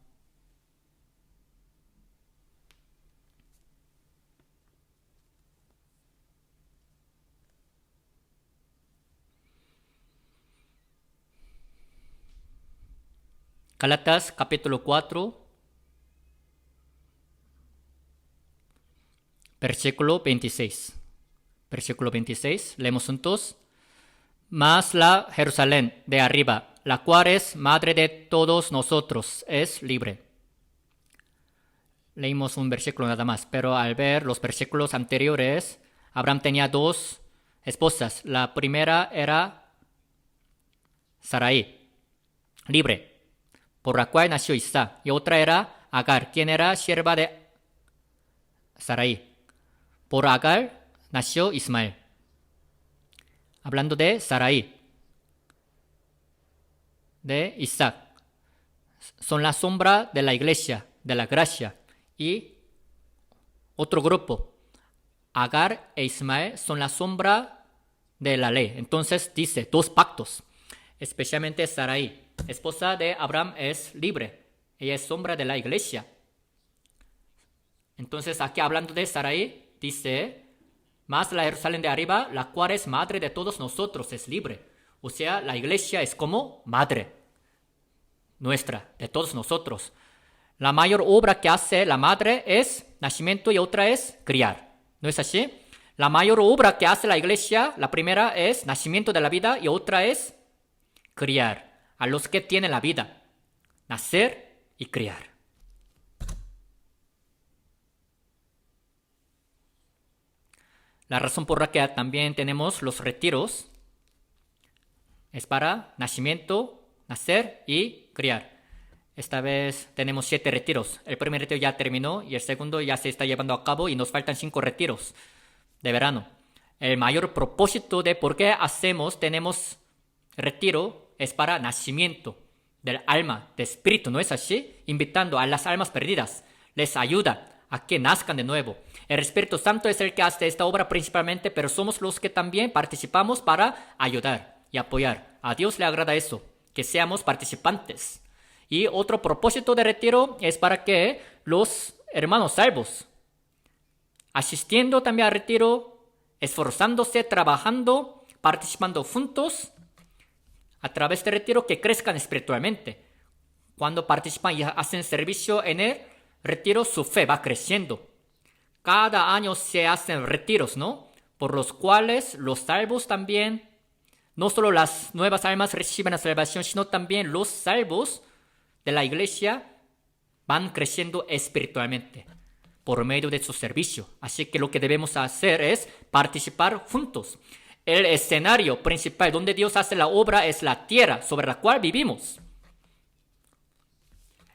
[SPEAKER 1] Gálatas capítulo 4, versículo 26. Versículo 26, leemos juntos. más la Jerusalén de arriba, la cual es madre de todos nosotros, es libre. Leímos un versículo nada más, pero al ver los versículos anteriores, Abraham tenía dos esposas. La primera era Sarai, libre, por la cual nació Isaac, y otra era Agar, quien era sierva de Sarai. Por Agar nació Ismael. Hablando de Sarai, de Isaac, son la sombra de la iglesia, de la gracia. Y otro grupo, Agar e Ismael, son la sombra de la ley. Entonces dice, dos pactos, especialmente Sarai, esposa de Abraham, es libre. Ella es sombra de la iglesia. Entonces aquí hablando de Sarai, dice, más la Jerusalén de arriba, la cual es madre de todos nosotros, es libre. O sea, la iglesia es como madre nuestra, de todos nosotros. La mayor obra que hace la madre es nacimiento y otra es criar. ¿No es así? La mayor obra que hace la iglesia, la primera es nacimiento de la vida y otra es criar a los que tienen la vida. Nacer y criar. La razón por la que también tenemos los retiros es para nacimiento, nacer y criar. Esta vez tenemos 7 retiros. El primer retiro ya terminó y el segundo ya se está llevando a cabo y nos faltan 5 retiros de verano. El mayor propósito de por qué tenemos retiro es para nacimiento del alma, de espíritu, ¿no es así? Invitando a las almas perdidas, les ayuda a que nazcan de nuevo. El Espíritu Santo es el que hace esta obra principalmente, pero somos los que también participamos para ayudar y apoyar. A Dios le agrada eso, que seamos participantes. Y otro propósito de retiro es para que los hermanos salvos, asistiendo también al retiro, esforzándose, trabajando, participando juntos, a través del retiro que crezcan espiritualmente. Cuando participan y hacen servicio en el retiro, su fe va creciendo. Cada año se hacen retiros, ¿no? Por los cuales los salvos también, no solo las nuevas almas reciben la salvación, sino también los salvos de la iglesia van creciendo espiritualmente por medio de su servicio. Así que lo que debemos hacer es participar juntos. El escenario principal donde Dios hace la obra es la tierra sobre la cual vivimos.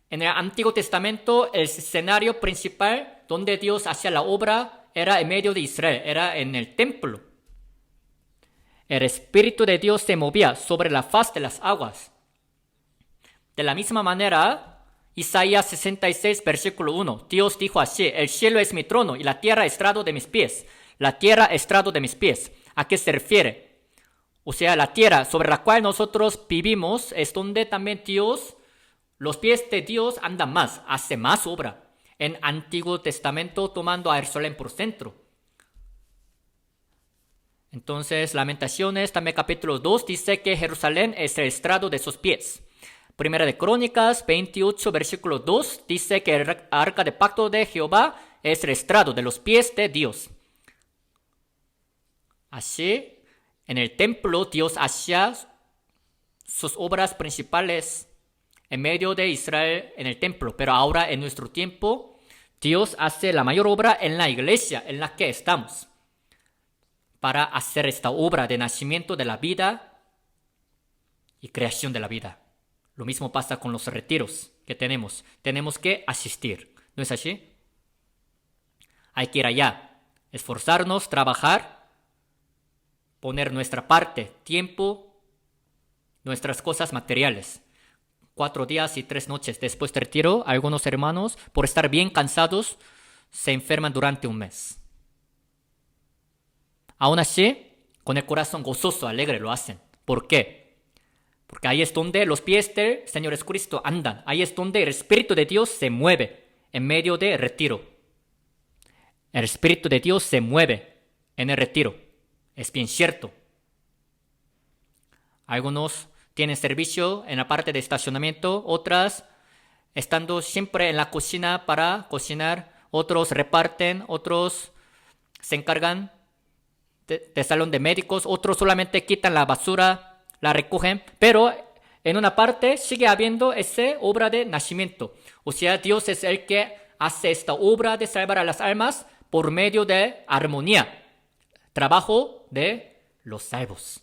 [SPEAKER 1] En el Antiguo Testamento, el escenario principal donde Dios hacía la obra era en medio de Israel, era en el templo. El Espíritu de Dios se movía sobre la faz de las aguas. De la misma manera, Isaías 66, versículo 1, Dios dijo así: el cielo es mi trono y la tierra estrado de mis pies. La tierra estrado de mis pies. ¿A qué se refiere? O sea, la tierra sobre la cual nosotros vivimos es donde también Dios, los pies de Dios andan más, hace más obra. En Antiguo Testamento tomando a Jerusalén por centro. Entonces, Lamentaciones, también capítulo 2, dice que Jerusalén es el estrado de sus pies. Primera de Crónicas 28, versículo 2, dice que el arca de pacto de Jehová es el estrado de los pies de Dios. Así, en el templo Dios hacía sus obras principales en medio de Israel en el templo, pero ahora en nuestro tiempo Dios hace la mayor obra en la iglesia en la que estamos para hacer esta obra de nacimiento de la vida y creación de la vida. Lo mismo pasa con los retiros que tenemos. Tenemos que asistir, ¿no es así? Hay que ir allá, esforzarnos, trabajar, poner nuestra parte, tiempo, nuestras cosas materiales. 4 días y 3 noches después del retiro, algunos hermanos, por estar bien cansados, se enferman durante un mes. Aún así, con el corazón gozoso, alegre lo hacen. ¿Por qué? Porque ahí es donde los pies del Señor Jesucristo andan. Ahí es donde el Espíritu de Dios se mueve en medio del retiro. El Espíritu de Dios se mueve en el retiro. Es bien cierto. Algunos tienen servicio en la parte de estacionamiento, otras estando siempre en la cocina para cocinar, otros reparten, otros se encargan de salón de médicos, otros solamente quitan la basura, la recogen, pero en una parte sigue habiendo esa obra de nacimiento. O sea, Dios es el que hace esta obra de salvar a las almas por medio de armonía, trabajo de los salvos.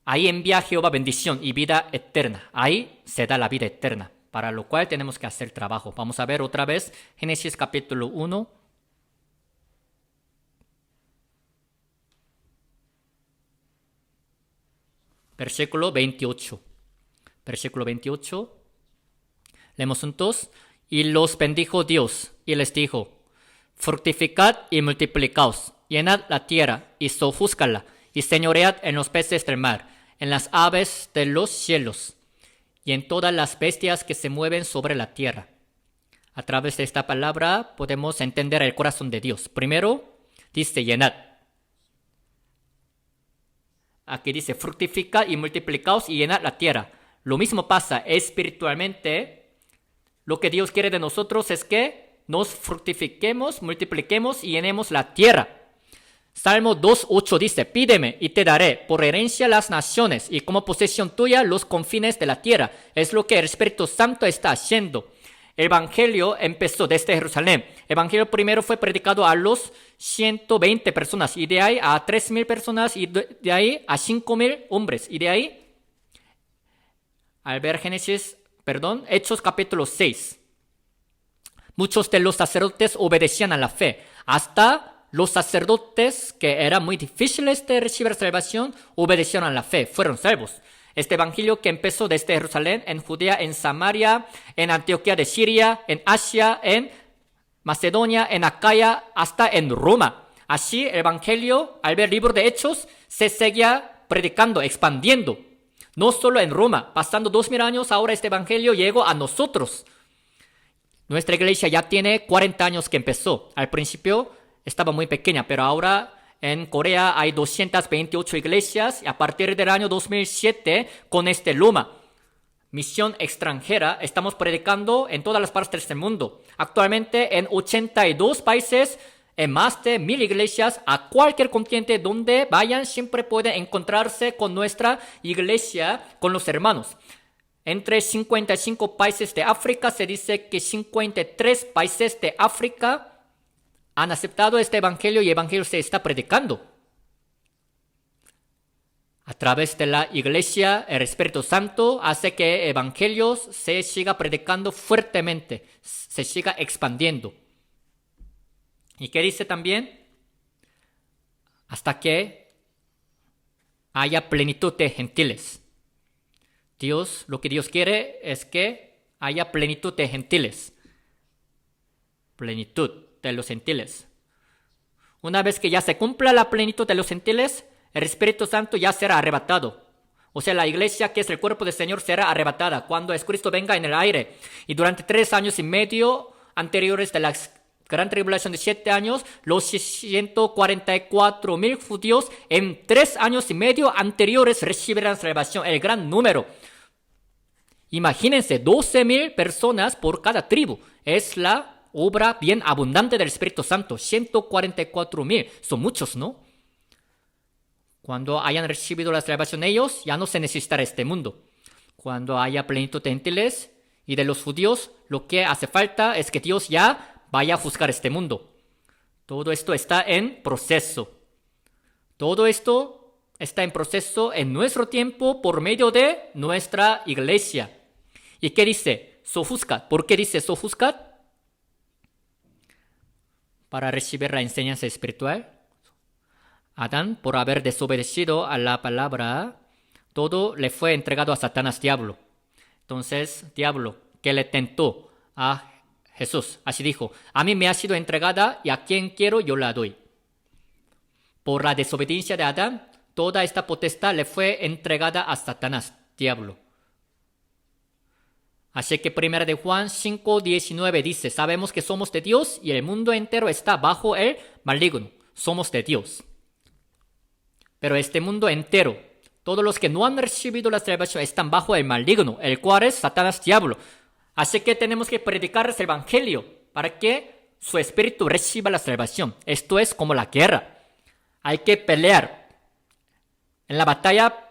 [SPEAKER 1] Ahí envía Jehová bendición y vida eterna. Ahí se da la vida eterna, para lo cual tenemos que hacer trabajo. Vamos a ver otra vez Génesis capítulo 1. Versículo 28. Versículo 28. Leemos juntos. Y los bendijo Dios y les dijo: fructificad y multiplicaos, llenad la tierra y sojúzcala, y señoread en los peces del mar, en las aves de los cielos, y en todas las bestias que se mueven sobre la tierra. A través de esta palabra podemos entender el corazón de Dios. Primero, dice llenad. Aquí dice fructificad y multiplicaos y llenad la tierra. Lo mismo pasa espiritualmente. Lo que Dios quiere de nosotros es que nos fructifiquemos, multipliquemos y llenemos la tierra. Salmo 2:8 dice: pídeme y te daré por herencia las naciones y como posesión tuya los confines de la tierra. Es lo que el Espíritu Santo está haciendo. El Evangelio empezó desde Jerusalén. El Evangelio primero fue predicado a los 120 personas y de ahí a 3,000 personas y de ahí a 5,000 hombres. Y de ahí, al ver Hechos capítulo 6. Muchos de los sacerdotes obedecían a la fe. Hasta los sacerdotes que eran muy difíciles de recibir salvación obedecieron a la fe, fueron salvos. Este evangelio que empezó desde Jerusalén, en Judea, en Samaria, en Antioquía de Siria, en Asia, en Macedonia, en Acaya, hasta en Roma. Así el evangelio, al ver el libro de Hechos, se seguía predicando, expandiendo. No solo en Roma, pasando 2,000 años, ahora este evangelio llegó a nosotros. Nuestra iglesia ya tiene 40 años que empezó. Al principio estaba muy pequeña, pero ahora en Corea hay 228 iglesias y a partir del año 2007 con este lema, misión extranjera, estamos predicando en todas las partes del mundo. Actualmente en 82 países, en más de 1,000 iglesias, a cualquier continente donde vayan siempre pueden encontrarse con nuestra iglesia, con los hermanos. Entre 55 países de África se dice que 53 países de África han aceptado este evangelio y el evangelio se está predicando. A través de la iglesia, el Espíritu Santo hace que el evangelio se siga predicando fuertemente, se siga expandiendo. ¿Y qué dice también? Hasta que haya plenitud de gentiles. Lo que Dios quiere es que haya plenitud de gentiles. Plenitud de los gentiles. Una vez que ya se cumpla la plenitud de los gentiles, el Espíritu Santo ya será arrebatado. O sea, la iglesia que es el cuerpo del Señor será arrebatada cuando Cristo venga en el aire. Y durante 3 años y medio anteriores de la gran tribulación de 7 años, los 144,000 judíos en 3 años y medio anteriores recibirán salvación, el gran número. Imagínense, 12,000 personas por cada tribu. Es la obra bien abundante del Espíritu Santo. 144,000. Son muchos, ¿no? Cuando hayan recibido la salvación ellos, ya no se necesitará este mundo. Cuando haya plenitud de gentiles y de los judíos, lo que hace falta es que Dios ya vaya a juzgar este mundo. Todo esto está en proceso. Todo esto está en proceso en nuestro tiempo por medio de nuestra iglesia. ¿Y qué dice? Sojuzgad. ¿Por qué dice sojuzgad? Para recibir la enseñanza espiritual. Adán, por haber desobedecido a la palabra, todo le fue entregado a Satanás, diablo. Entonces, diablo, que le tentó a Jesús, así dijo: a mí me ha sido entregada y a quien quiero yo la doy. Por la desobediencia de Adán, toda esta potestad le fue entregada a Satanás, diablo. Así que 1 de Juan 5:19 dice: sabemos que somos de Dios y el mundo entero está bajo el maligno. Somos de Dios. Pero este mundo entero, todos los que no han recibido la salvación están bajo el maligno, el cual es Satanás, diablo. Así que tenemos que predicarles el evangelio para que su espíritu reciba la salvación. Esto es como la guerra. Hay que pelear en la batalla,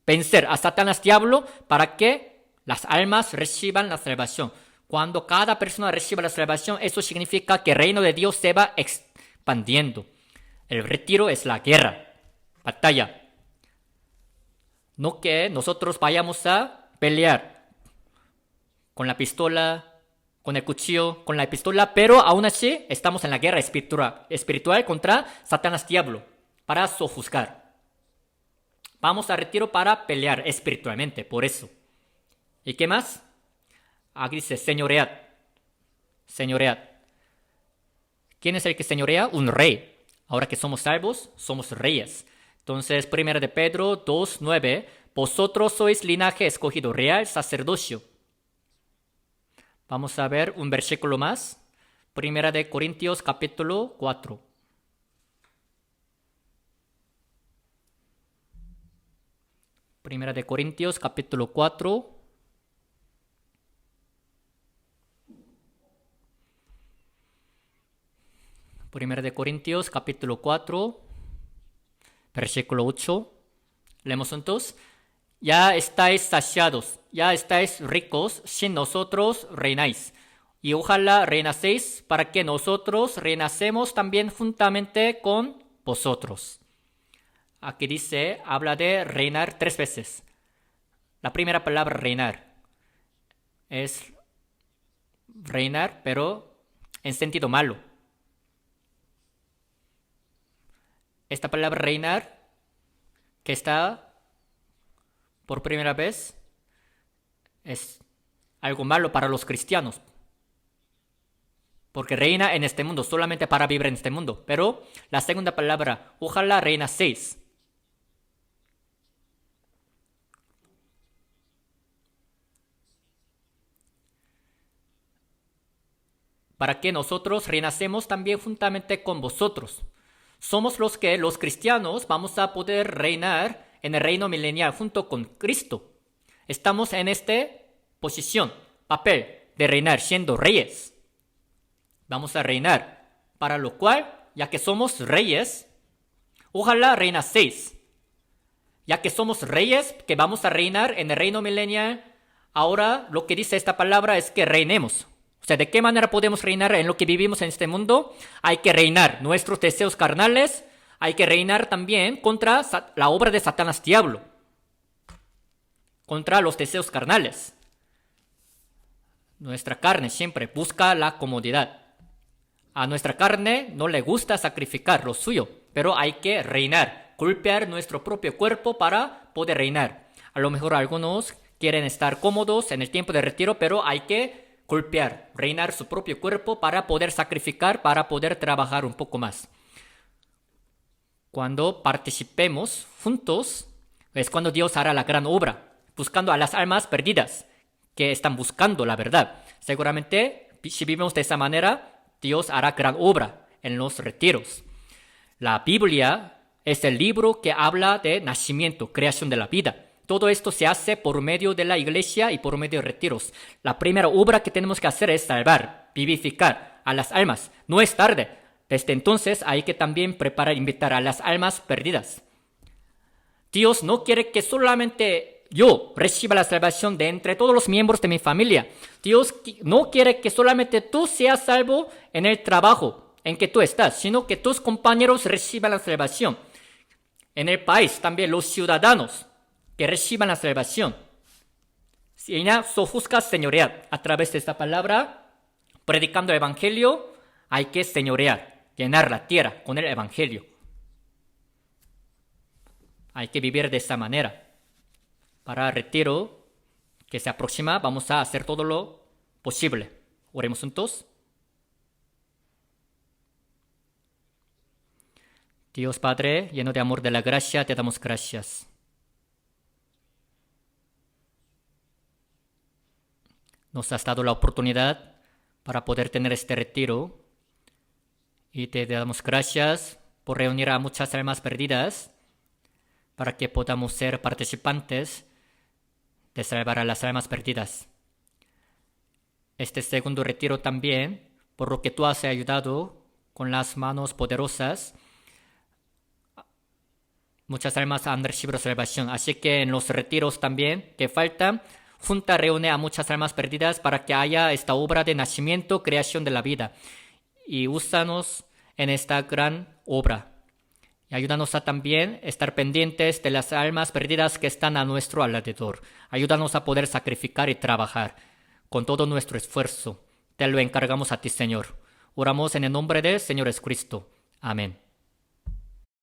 [SPEAKER 1] vencer a Satanás diablo para que las almas reciban la salvación. Cuando cada persona reciba la salvación, eso significa que el reino de Dios se va expandiendo. El retiro es la guerra, batalla. No que nosotros vayamos a pelear con la pistola, con el cuchillo, con la pistola, pero aún así estamos en la guerra espiritual contra Satanás diablo para sojuzgar. Vamos a retiro para pelear espiritualmente, por eso. ¿Y qué más? Aquí dice señoread. Señoread. ¿Quién es el que señorea? Un rey. Ahora que somos salvos, somos reyes. Entonces, 1 de Pedro 2:9, vosotros sois linaje escogido, real sacerdocio. Vamos a ver un versículo más. 1 de Corintios capítulo 4. Primera de Corintios capítulo 4. Primera de Corintios capítulo 4. Versículo 8. Leemos juntos. Ya estáis saciados, ya estáis ricos, sin nosotros reináis. Y ojalá reinacéis para que nosotros reinacemos también juntamente con vosotros. Aquí dice, habla de reinar 3 veces. La primera palabra reinar es reinar, pero en sentido malo. Esta palabra reinar, que está por primera vez, es algo malo para los cristianos. Porque reina en este mundo, solamente para vivir en este mundo. Pero la segunda palabra, ojalá reinacéis. Para que nosotros reinacemos también juntamente con vosotros. Somos los que, los cristianos, vamos a poder reinar en el reino milenial junto con Cristo. Estamos en esta posición, papel de reinar, siendo reyes. Vamos a reinar, para lo cual, ya que somos reyes, ojalá reinacéis. Ya que somos reyes, que vamos a reinar en el reino milenial, ahora lo que dice esta palabra es que reinemos. O sea, ¿de qué manera podemos reinar en lo que vivimos en este mundo? Hay que reinar nuestros deseos carnales, hay que reinar también contra la obra de Satanás diablo, contra los deseos carnales. Nuestra carne siempre busca la comodidad. A nuestra carne no le gusta sacrificar lo suyo, pero hay que reinar, golpear nuestro propio cuerpo para poder reinar. A lo mejor algunos quieren estar cómodos en el tiempo de retiro, pero hay que golpear, reinar su propio cuerpo para poder sacrificar, para poder trabajar un poco más. Cuando participemos juntos, es cuando Dios hará la gran obra, buscando a las almas perdidas que están buscando la verdad. Seguramente, si vivimos de esa manera, Dios hará gran obra en los retiros. La Biblia es el libro que habla de nacimiento, creación de la vida. Todo esto se hace por medio de la iglesia y por medio de retiros. La primera obra que tenemos que hacer es salvar, vivificar a las almas. No es tarde. Desde entonces hay que también preparar, invitar a las almas perdidas. Dios no quiere que solamente yo reciba la salvación de entre todos los miembros de mi familia. Dios no quiere que solamente tú seas salvo en el trabajo en que tú estás, sino que tus compañeros reciban la salvación. En el país también los ciudadanos que reciban la salvación. Si ella sojuzga señorear a través de esta palabra, predicando el evangelio, hay que señorear, llenar la tierra con el evangelio. Hay que vivir de esa manera. Para el retiro que se aproxima, vamos a hacer todo lo posible. Oremos juntos. Dios Padre, lleno de amor de la gracia, te damos gracias. Nos has dado la oportunidad para poder tener este retiro y te damos gracias por reunir a muchas almas perdidas para que podamos ser participantes de salvar a las almas perdidas. Este segundo retiro también por lo que tú has ayudado con las manos poderosas. Muchas almas han recibido salvación. Así que en los retiros también que faltan, Junta reúne a muchas almas perdidas para que haya esta obra de nacimiento, creación de la vida. Y úsanos en esta gran obra. Y ayúdanos a también estar pendientes de las almas perdidas que están a nuestro alrededor. Ayúdanos a poder sacrificar y trabajar con todo nuestro esfuerzo. Te lo encargamos a ti, Señor. Oramos en el nombre del Señor Jesucristo. Amén.